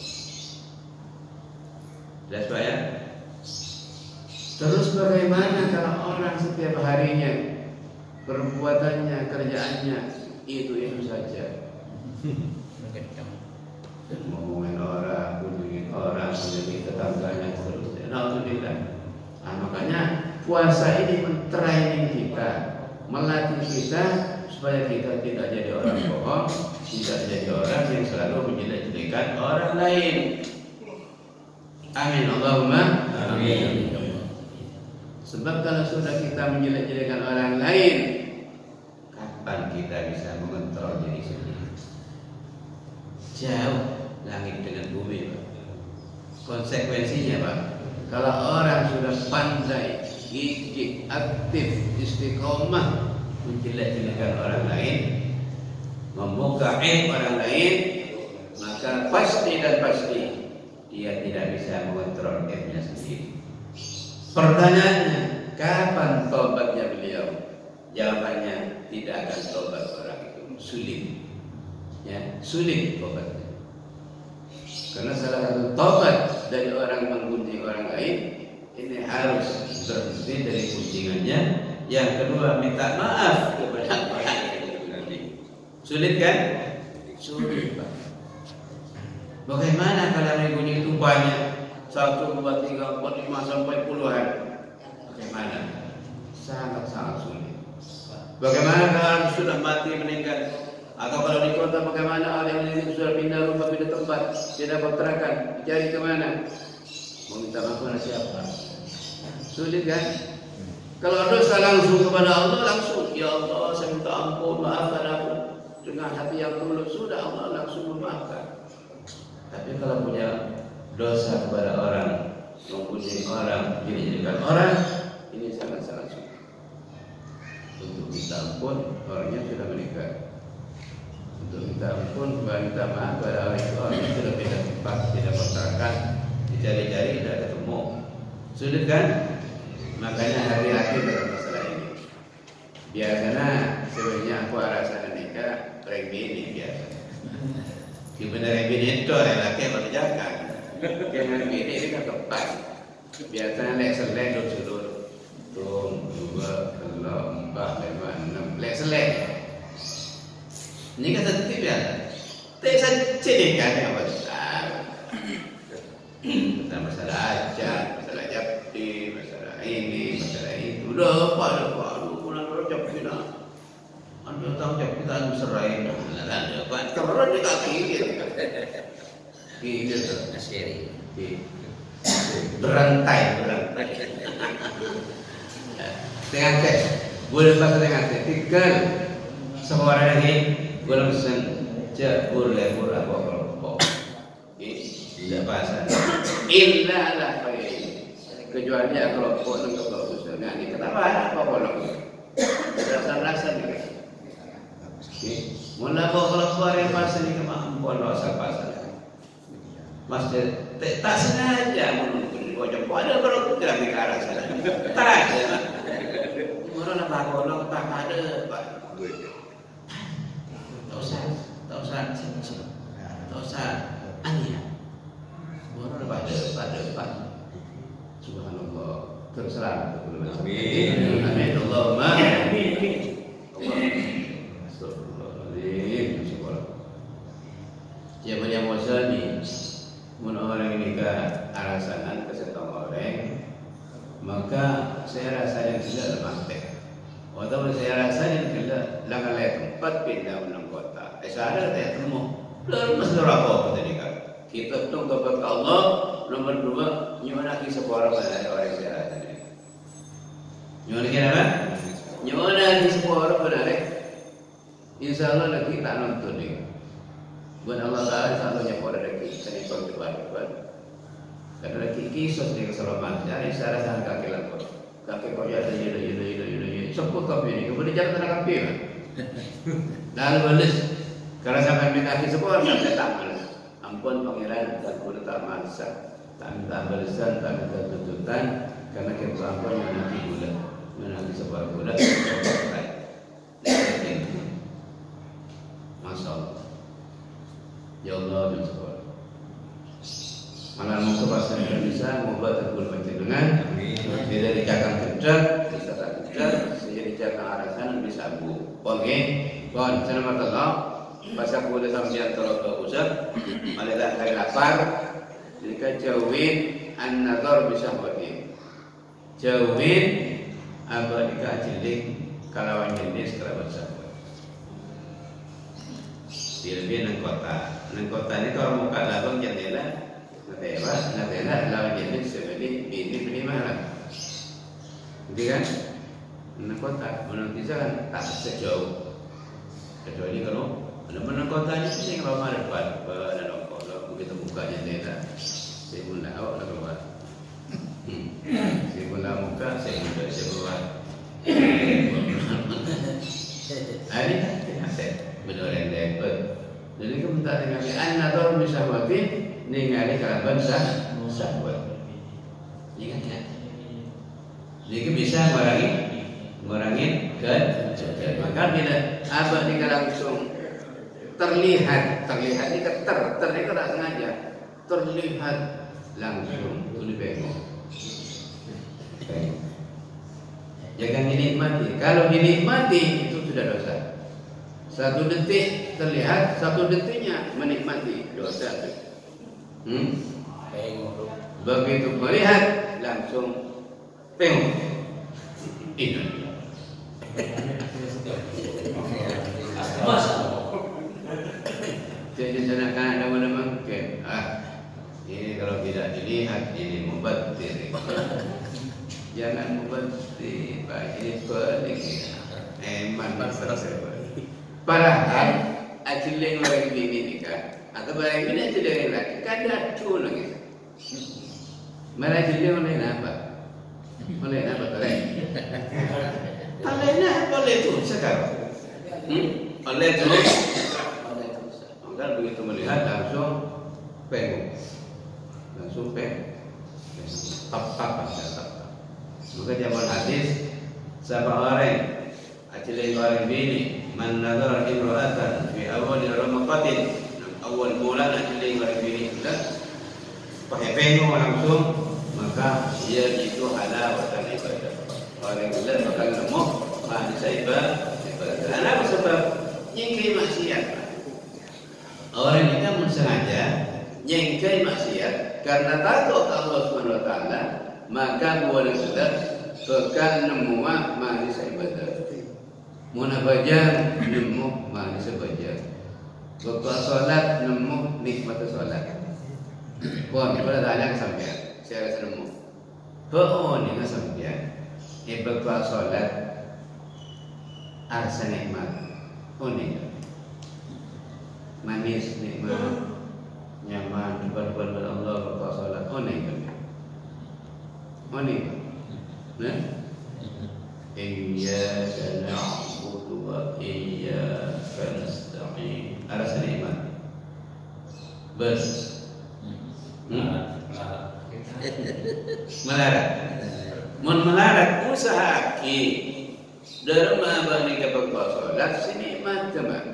Jelas Pak ya? Terus bagaimana kalau orang setiap harinya perbuatannya, kerjaannya itu saja? Ngomongin orang, kunjungin orang, kunjungin tetangganya, seterusnya. Alhamdulillah. Makanya puasa ini mentraining kita, melatih kita supaya kita tidak jadi orang bohong, tidak jadi orang yang selalu menjelek-jelekan orang lain. Amin Allahumma amin. Sebab kalau sudah kita menjelek-jelekan orang lain, kapan kita bisa mengontrol diri sendiri? Jauh langit dengan bumi, Pak. Konsekuensinya, Pak, kalau orang sudah pandai, gigih, aktif, istiqomah menjelek-jelekan orang lain, membuka aib orang lain, maka pasti dan pasti dia tidak bisa mengontrol aibnya sendiri. Pertanyaannya, kapan tobatnya beliau? Jawabannya, tidak akan tobat orang itu. Sulit. Ya, sulit tobatnya. Karena salah satu tobat dari orang menggunjing orang lain, ini harus berhenti dari gunjingannya. Yang kedua, minta maaf kepada orang yang digunjing. Sulit kan? Sulit, Pak. Bagaimana kalau yang digunjing itu banyak? 1, 2, 3, 4, 5 sampai puluhan. Bagaimana? Sangat-sangat sulit. Bagaimana kalau sudah mati meninggal? Atau kalau di kota bagaimana orang yang sudah pindah rumah, pindah tempat, tidak kontrakan, cari kemana? Mau minta maaf kepada siapa? Sulit kan? Kalau dosa langsung kepada Allah, langsung, ya Allah saya minta ampun, maafkan aku. Dengan hati yang tulus, sudah Allah langsung memaafkan. Tapi kalau punya dosa kepada orang, mempunyai orang, menjadikan orang, ini sangat-sangat sulit. Untuk minta ampun, orangnya sudah meninggal. Untuk minta ampun, minta maaf kepada orang itu, orangnya sudah pindah tempat, tidak kontrakan, dicari-cari, tidak ketemu. Sulit kan? Makanya hati-hati dalam masalah ini. Biasanya sebenarnya aku rasa nikah, ini biasa. Sebenarnya ini itu laki berjalan. Dengan ini kan tepat. Biasanya lek selek dulu. 1, 2, 3, 4, 5, 6. Lek selek. Ini kan tertib ya. Tesan cedek kan yang besar. Masalah ajar, masalah japti, masalah ini, masalah itu. Udah apa? Pulang japti dah. Anda tahu japti tak serai. Ada apa? Keren di kaki gitu. Gitu asyiri. Berantai. Tengah tes, boleh bahasa tengah tes. Tinggal seorang lagi, boleh pesan boleh murah pokok. Tidak bahasa. Illa lah kecuali kalau pokok dan kalau susah. Nah ini kenapa apa pokok? Rasa juga. Mula pokok keluar yang bahasa ini kemana? Pokok asal bahasa. Masih tak sengaja menunggu pojok ada baru tidak di arah sana. Tak ada. Orang nak bawa tak ada pak. Tak usah angin. Orang nak pada pak. Subhanallah. Terserah. Amin. Amin. Allahumma. Astagfirullahaladzim. Siapa yang mau sani? Mun orang ini ke arasanan ke setong orang, maka saya rasa yang tidak lemak. Atau saya rasa yang tidak langalai tempat pindah menang kota. Saya ada temu. Lalu masalah apa tadi kan? Kita tunggu kepada Allah. Nomor 2, nyuana kisah orang pada orang saya rasa ini. Nyuana kira apa? Nyuana kisah orang pada Insya Allah lagi tak nonton ni. Buat Allah Taala Insya Allah nyapor lagi. Saya ikut depan. Karena lagi kisah ni keselamatan. Jadi saya rasa kaki lapor. Kaki kau jadi Sepuluh kopi ni, kemudian jangan kena kopi kan? Lalu balas, kalau sampai minta kaki sepuluh, sampai tak balas. Ampun pangeran, tak boleh tak masak, tak minta balasan, tak minta tuntutan, karena kita ampun menanti gula, menanti sebuah gula, Masya Allah. Ya Allah, dan sebuah. Malah mau ke pasar Indonesia, mau buat terbul dengan tidak dicakang kerja, bisa tak kerja, saya dicakang arasan bisa bu. Oke, bon, selamat Allah. Pasal boleh sampai antara ke pusat, malah tak kaya lapar. Jika jauhin, an-nazar bisa bagi. Jauhin, apa dikajilik kalawan jenis kerabat sahabat. Lebih nang kota ini kalau muka labang jendela. Natela lawan jenis seperti ini mana? Jadi kan, menang kota, menang desa kan tak sejauh. Kecuali kalau menang kotanya sih kalau mana depan, dan kalau begitu buka jendela, saya pun nak awak nak keluar. Saya pun nak muka, saya keluar. Hari ni, benar yang dapat. Jadi kita minta dengan an-nazar bisyahwatin ningali kalaban syahwat. Ingat ya. Jadi bisa mengurangi kejahat. Maka bila apa jika langsung terlihat ini ter itu tak sengaja terlihat langsung itu bengok. Jangan dinikmati. Kalau dinikmati itu sudah dosa. 1 detik terlihat, 1 detiknya menikmati dosa. Begitu melihat langsung tengok. Ini. Jadi sana kan ada mana mungkin. Ini kalau tidak dilihat ini mubatir. Jangan mubatir. Ini pelik. Eman berserah. Padahal ajiling orang bini nikah atau orang bini ajiling lagi kada cun lagi. Mana ajiling oleh apa? Oleh apa oleh? Oleh apa oleh tu sekarang? Oleh tu. Maka begitu melihat langsung pengok, tap. Maka zaman hadis sahabat orang ajiling orang bini. Man nazar imra'atan fi awal ramaqatin awal mula ajiling orang bini sudah pakai pengok langsung, maka dia itu halawatan ibadah. Orang bilang maka nemu bisa ibadah. Kenapa? Sebab nyengkai maksiat. Orang ini kan sengaja nyengkai maksiat karena takut Allah Subhanahu wa taala, maka boleh sudah bekal nemu bisa ibadah. Muna baca nemu bisa baca. Waktu solat nemu nikmat solat. Pun pada tanya sampai saya rasa nemu. Ini nggak sampai. Waktu solat arsa nikmat. Ini manis nikmat, nyaman depan Allah waktu solat. Ini. Nah, iyyaka na'budu wa iyyaka nasta'in. Arsa nikmat. Bers. Melarat. Mun melarat usaha ki. Derma bani ka pagpasolat sinikmat teman.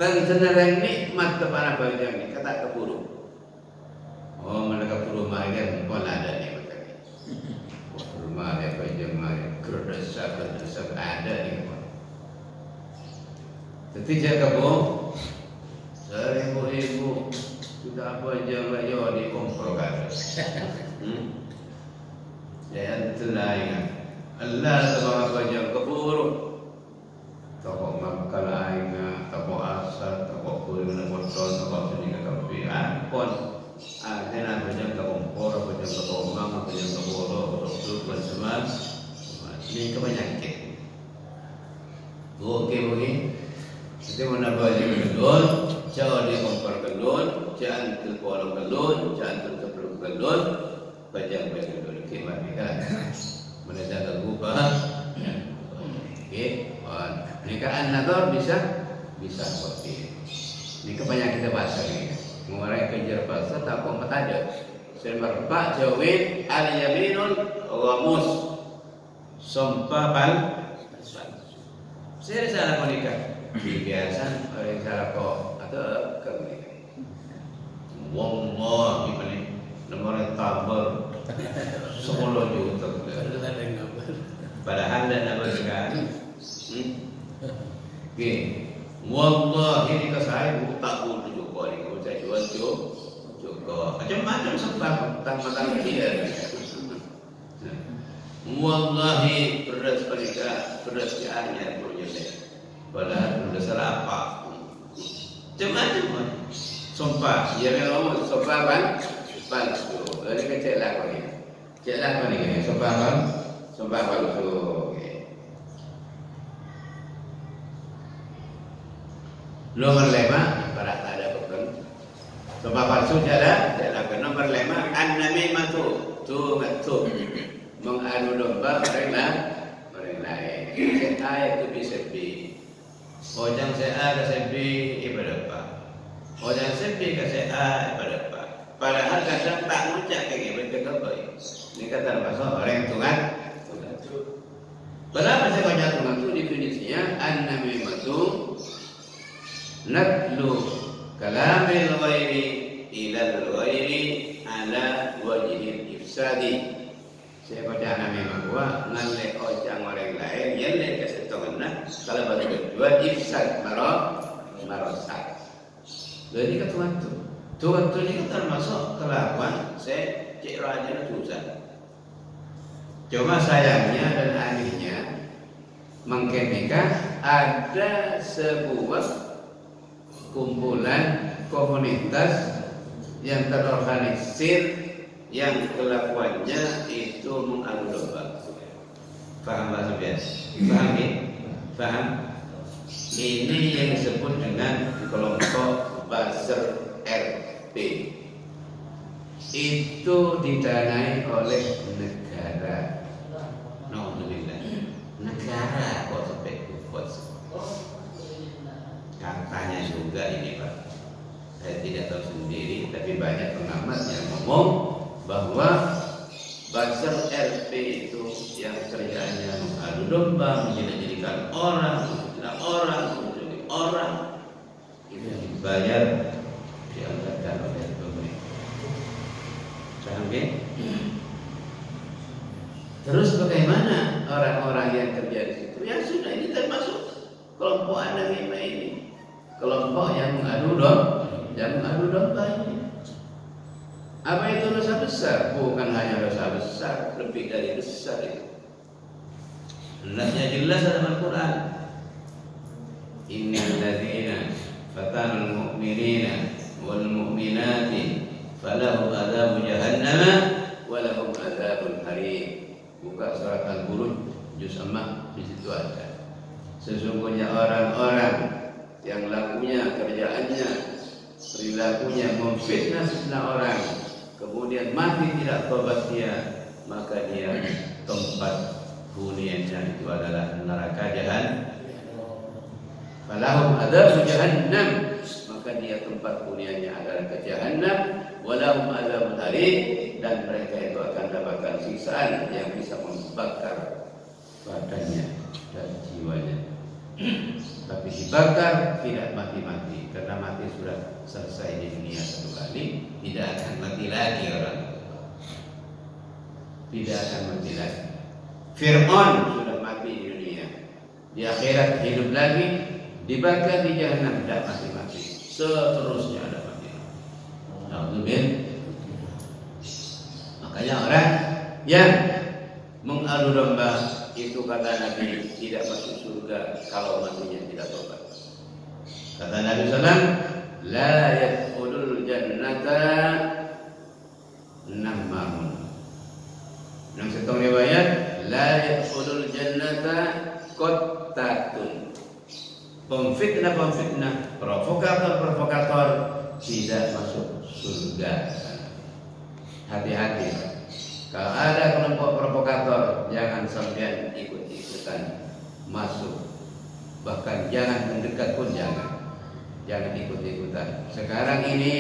Tang senarang nikmat kepada bajang ni kata keburu. Oh, mereka keburu makan pun ada ni macam ni. Rumah dia bajang mai kerdesak ada ni. Tapi jaga boh 1000 sudah apa aja yo di kompor kan. Ya itulah ingat. Allah subhanahu wa ta'ala keburuk. Toko makan aingna, toko asal, toko kulit botol, toko sini kapi. Pon. Dan apa yang ke kompor, apa yang ke tomang, apa yang ke bolo, apa semua. Ini kebanyakan. Oke begini. Itu mana baju kedon, jauh di kompor kedon, jangan terpolong kedon, jangan terpeluk kedon, bajang kedon. Kimat ni kan, mana jaga gubah. Okay, nikahan nazar bisa seperti ini. Kebanyakan kita bahasa ni. Mengurai kejar bahasa tak kompat aja. Semerpak jawin al-yaminul ghamus. Sumpah bal. Saya salah menikah. Biasa orang salah kok atau kemenikah. Wallahi ini nomor tabel 10 juta. Padahal dan apa sekali. Okay. Wallahi ini saya tak boleh juga ni. Kalau saya jual juga macam-macam sebab tentang dia. Wallahi beras pernikah, beras hanya punya dia. Padahal sudah salah apa? Macam-macam. Sumpah, dia memang sumpah kan? Palsu. Jadi kecil lah kau ni. Cek lah kau ni. Sumpah kan? Sumpah palsu. Nomor 5 para tak ada bukan. Sumpah palsu jalan. Nomor 5 an-namimatu tu mengadu domba orang lain. Saya itu bisa bi. Ojang saya ke saya bi ibadah apa? Ojang saya bi ke saya ibadah apa? Padahal kadang tak ngucap kayak gitu baik. Ini kata bahasa orang Tuhan. Berapa saya baca Tuhan itu definisinya an-namimatu nadlu kalamil ghairi ila al-ghairi ala wajhil ifsadi. Saya baca namanya bahwa ngalle ojang orang lain yang le kesetongna kalau baru kedua ifsad marosak. Jadi ketuan tu ini termasuk kelakuan saya cek raja susah. Cuma sayangnya dan anehnya mengkenika ada sebuah kumpulan komunitas yang terorganisir yang kelakuannya itu mengadu domba. Faham bahasa biasa? Faham ni? Faham? Ini yang disebut dengan kelompok buzzer RP. Itu didanai oleh negara. Alhamdulillah. Negara kok sampai kuat. Katanya juga ini Pak. Saya tidak tahu sendiri, tapi banyak pengamat yang ngomong bahwa buzzer RP itu yang kerjanya mengadu domba, menjadikan orang, menjadi orang itu yang dibayar dianggarkan oleh pemerintah. Paham ya? Terus bagaimana orang-orang yang kerja di situ? Ya sudah, ini termasuk kelompok anarima ini, kelompok yang mengadu domba ini. Apa itu dosa besar? Bukan hanya dosa besar, lebih dari besar itu. Hendaknya jelas dalam Al-Quran. Innal ladzina fatanul mu'minina wal mu'minati falahum adzabu jahannam wa lahum adzabul harim. Buka surat Al-Buruj juz 4 di situ ada. Sesungguhnya orang-orang yang lakunya, kerjaannya, perilakunya memfitnah orang, kemudian mati tidak tobat dia, maka dia tempat huniannya itu adalah neraka jahannam. Falahum adzab jahannam, maka dia tempat huniannya adalah ke jahannam. Walahum adzabun harim, dan mereka itu akan dapatkan siksaan yang bisa membakar badannya dan jiwanya. Tapi dibakar tidak mati-mati, karena mati sudah selesai di dunia satu kali, tidak akan mati lagi orang. Tidak akan mati lagi. Fir'aun sudah mati di dunia, di akhirat hidup lagi, dibakar di jahannam, tidak mati-mati. Seterusnya ada mati. Naudzubillah. Makanya orang yang mengadu domba itu kata Nabi tidak masuk surga kalau matinya tidak tobat. Kata Nabi SAW, la yadkhulul jannata nammamun. Dalam satu riwayat, la yadkhulul jannata qattatun. Pemfitnah, provokator tidak masuk surga. Hati-hati. Kalau ada kelompok provokator, jangan sampai ikut-ikutan masuk. Bahkan jangan mendekat pun jangan ikut-ikutan. Sekarang ini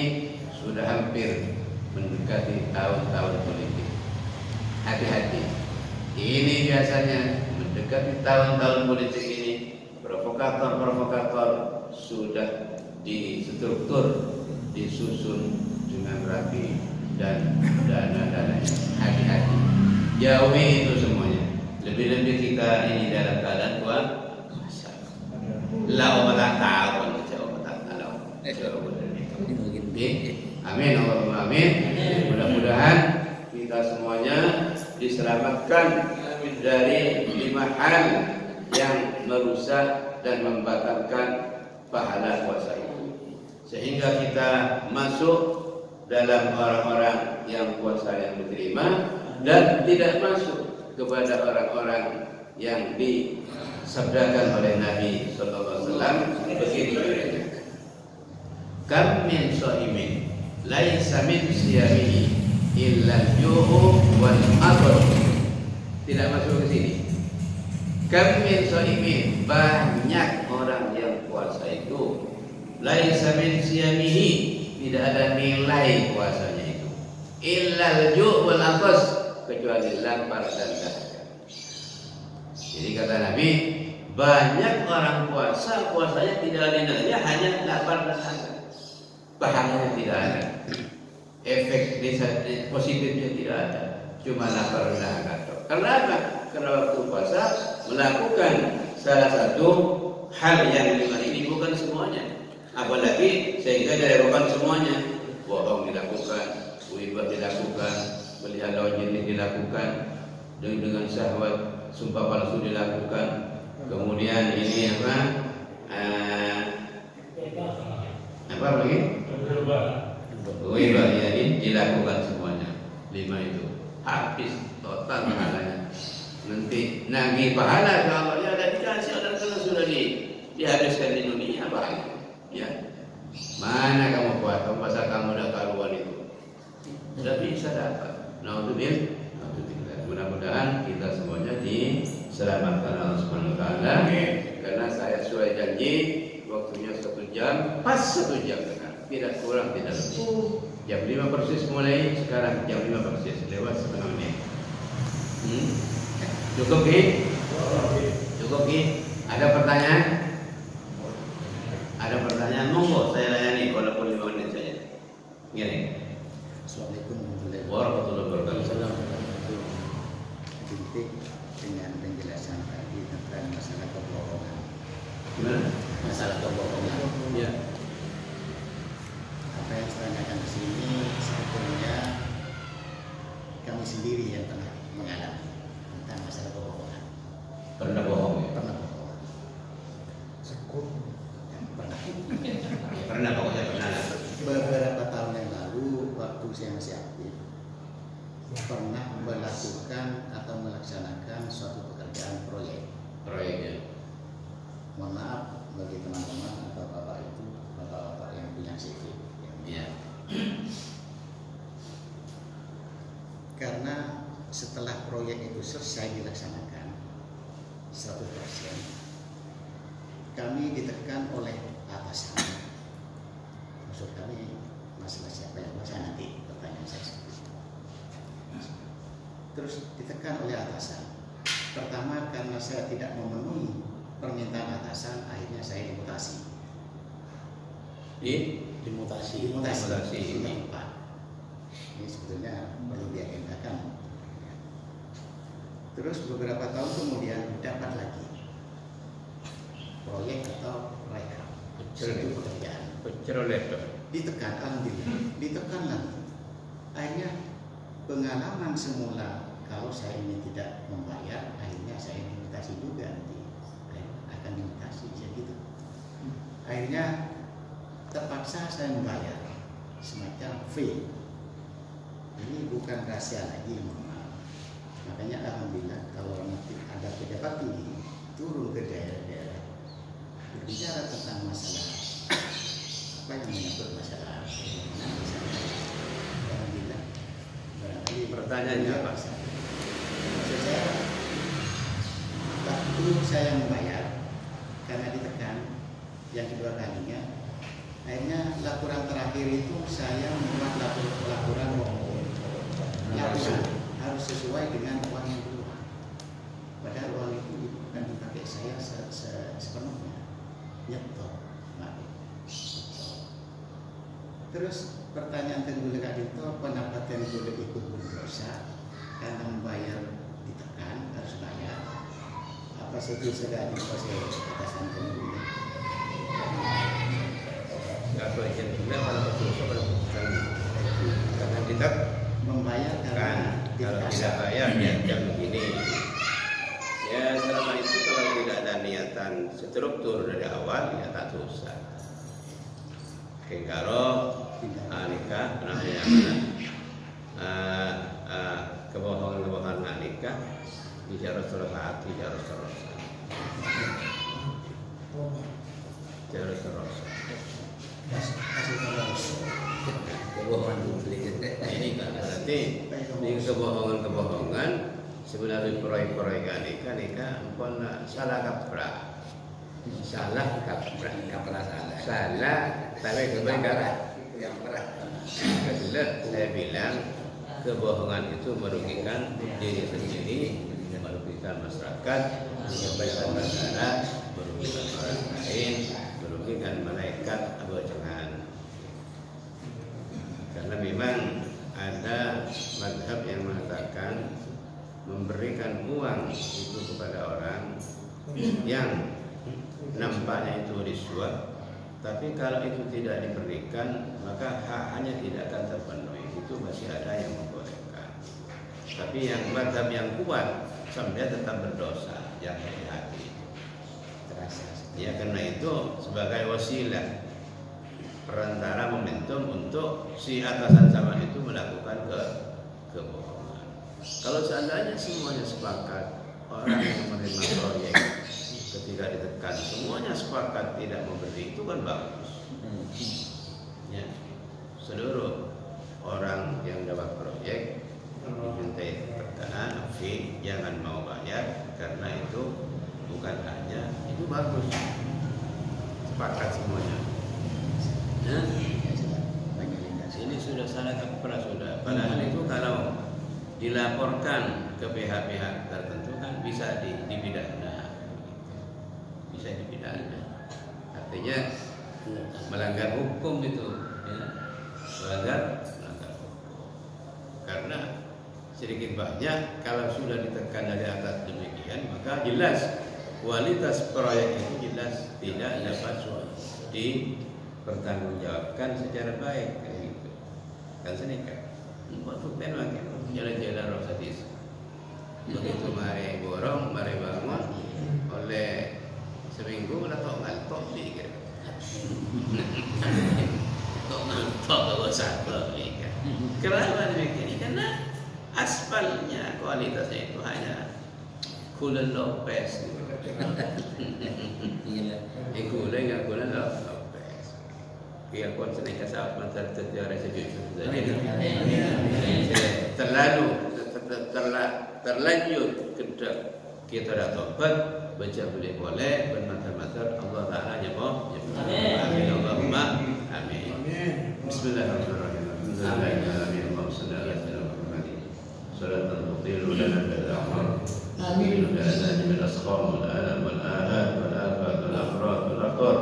sudah hampir mendekati tahun-tahun politik. Hati-hati. Ini biasanya mendekati tahun-tahun politik ini, provokator sudah distruktur, disusun dengan rapi dan dana-dananya. Hati-hati. Jauhi itu semuanya. Lebih-lebih kita ini dalam keadaan puasa. La obat tahu, amin, Allahumma amin. Mudah-mudahan kita semuanya diselamatkan dari 5 hal yang merusak dan membatalkan pahala puasa itu, sehingga kita masuk dalam orang-orang yang puasa yang diterima dan tidak masuk kepada orang-orang yang disabdakan oleh Nabi sallallahu alaihi wasallam begini judulnya. Kam min shaimin laisa min siyamihi illa al-ju'u wal athar. Tidak masuk ke sini. Kam min shaimin, banyak orang yang puasa itu laisa min siyamihi, tidak ada nilai puasanya itu. Illa al-ju' wal athar, kecuali lapar dan dahaga. Jadi kata Nabi, banyak orang puasanya tidak ada nilainya, hanya lapar dan dahaga. Pahalanya tidak ada, efek positifnya tidak ada, cuma lapar dan dahaga. Kenapa? Karena waktu puasa melakukan salah satu hal yang 5 ini bukan semuanya, apalagi sehingga dilakukan semuanya. Bohong dilakukan, ghibah dilakukan, melihat lawan jenis dilakukan, dengan syahwat, sumpah palsu dilakukan, kemudian ini apa lagi? Ghibah ini dilakukan semuanya. 5 itu habis total pahalanya. Nanti nagih pahala kalau ya ada dikasih orang kalau sudah dihabiskan di dunia pahala. Ya, mana kamu puasa kamu dah karuan itu sudah bisa dapat. Naudzubillah. Mudah-mudahan kita semuanya diselamatkan Allah Subhanahu wa taala. Karena saya sesuai janji waktunya 1 jam, pas 1 jam tidak kurang tidak lebih. Jam 5 persis mulai, sekarang jam 5 persis lewat setengah menit. Cukup Ki? Cukup Ki? Ada pertanyaan? Ada pertanyaan, monggo saya layani walaupun 5 menit saja. Gini. Assalamualaikum warahmatullahi wabarakatuh. Titik dengan penjelasan tadi tentang masalah kebohongan. Gimana? Masalah kebohongan. Ya. Apa yang saya tanyakan di sini sebetulnya kami sendiri yang pernah mengalami tentang masalah kebohongan. Pernah bohong ya? Pernah bohong. Pernah. Pernah, pokoknya pernah. Beberapa tahun yang lalu waktu saya masih aktif pernah melakukan atau melaksanakan suatu pekerjaan proyeknya. Mohon maaf bagi teman-teman atau bapak yang punya CV. Ya. Karena setelah proyek itu selesai dilaksanakan 100%, kami ditekan oleh atasan. Maksud kami masalah siapa yang bahasa nanti pertanyaan saya. Terus ditekan oleh atasan. Pertama karena saya tidak memenuhi permintaan atasan, akhirnya saya dimutasi. Dimutasi. Ini sebetulnya perlu diagendakan. Terus beberapa tahun kemudian dapat lagi proyek atau rekap itu pekerjaan. ditekan, alhamdulillah ditekan lagi. Akhirnya pengalaman semula kalau saya ini tidak membayar, akhirnya saya limitasi juga nanti, akan limitasi gitu. Akhirnya terpaksa saya membayar semacam fee. Ini bukan rahasia lagi, makanya alhamdulillah kalau nanti ada pejabat tinggi turun ke daerah-daerah berbicara tentang masalah apa yang menyangkut masalah alhamdulillah. Pertanyaannya apa? Maksud saya, waktu saya membayar karena ditekan yang kedua kalinya, akhirnya laporan terakhir itu saya membuat laporan harus sesuai dengan uang yang keluar. Padahal uang itu bukan dipakai saya sepenuhnya, nyetor. Terus pertanyaan kedua tadi itu, pendapat yang boleh ikut berdosa karena membayar ditekan, harus bayar. Apa saja sudah dikuasai atasan kedua? Enggak boleh juga kalau berdosa pada bukan karena kita membayar kan kalau tidak bayar ya begini. Ya selama itu kalau tidak ada niatan struktur dari awal ya tak dosa. Kengkaro nikah namanya kebohongan nikah tidak harus terlihat, tidak harus terus. Kebohongan ini kan berarti ini kebohongan sebenarnya proyek-proyek nikah pun salah kaprah. Salah tapi kebaikan yang merah. Saya bilang kebohongan itu merugikan diri sendiri, merugikan masyarakat, merugikan negara, merugikan orang lain, merugikan malaikat atau jangan. Karena memang ada mazhab yang mengatakan memberikan uang itu kepada orang yang nampaknya itu rishwah, tapi kalau itu tidak diberikan maka haknya tidak akan terpenuhi. Itu masih ada yang membolehkan. Tapi yang mazhab yang kuat sampai tetap berdosa, yang hati-hati. Terasa. Ya karena itu sebagai wasilah perantara momentum untuk si atasan sama itu melakukan kebohongan. Kalau seandainya semuanya sepakat, orang yang menerima proyek ketika ditekan semuanya sepakat tidak memberi, itu kan bagus. Ya, seluruh orang yang dapat proyek dimintai tekanan, fee, jangan mau bayar karena itu bukan hanya itu bagus. Sepakat semuanya. Nah, ini sudah salah kaprah sudah. Padahal itu kalau dilaporkan ke pihak-pihak tertentu kan bisa dipidana. Bisa dipidana. Artinya melanggar hukum itu, ya. melanggar hukum. Karena sedikit banyak kalau sudah ditekan dari atas demikian, maka jelas kualitas proyek itu jelas tidak dapat dipertanggungjawabkan secara baik, kayak gitu. Kan senikah. Buat buktian makin jalan-jalan rosatis. Begitu mari borong, mari bangun oleh seminggu tok ngantok dikir. Tok ngantok kalau satu dikir. Kenapa demikian? Karena aspalnya kualitasnya itu hanya Kulen Lopez. Kulen nggak Kulen Lopez. Dia pun sering kasar mantar terjadi sejujur. Terlanjut kita dah tobat baca boleh bermatar-matar Allah Taala nyabo. Amin Allahumma amin. Bismillahirrahmanirrahim. Allahumma shalli ala sayyidina Muhammad. Salatan tuqilu lana bil a'mar. Amin. Lana bil asqam wal alam wal ahad wal afat wal afrad wal aqar.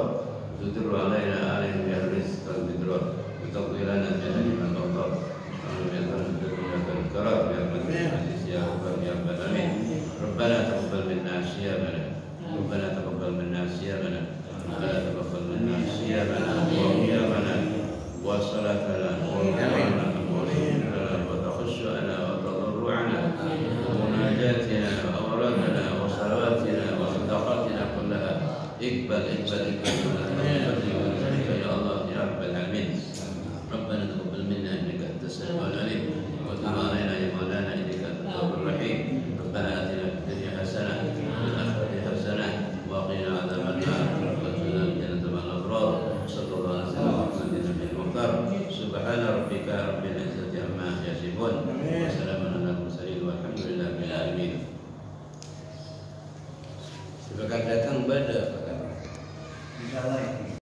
Tudru alaina alayhi bi rizq wal bidrar. Taqdi lana bi man taqar. Amin ya rabbal karam ya aziz ya rabbal alamin. ربنا تقبل منا صيامنا ربنا تقبل منا صيامنا ربنا تقبل منا صيامنا وقيامنا Iqbal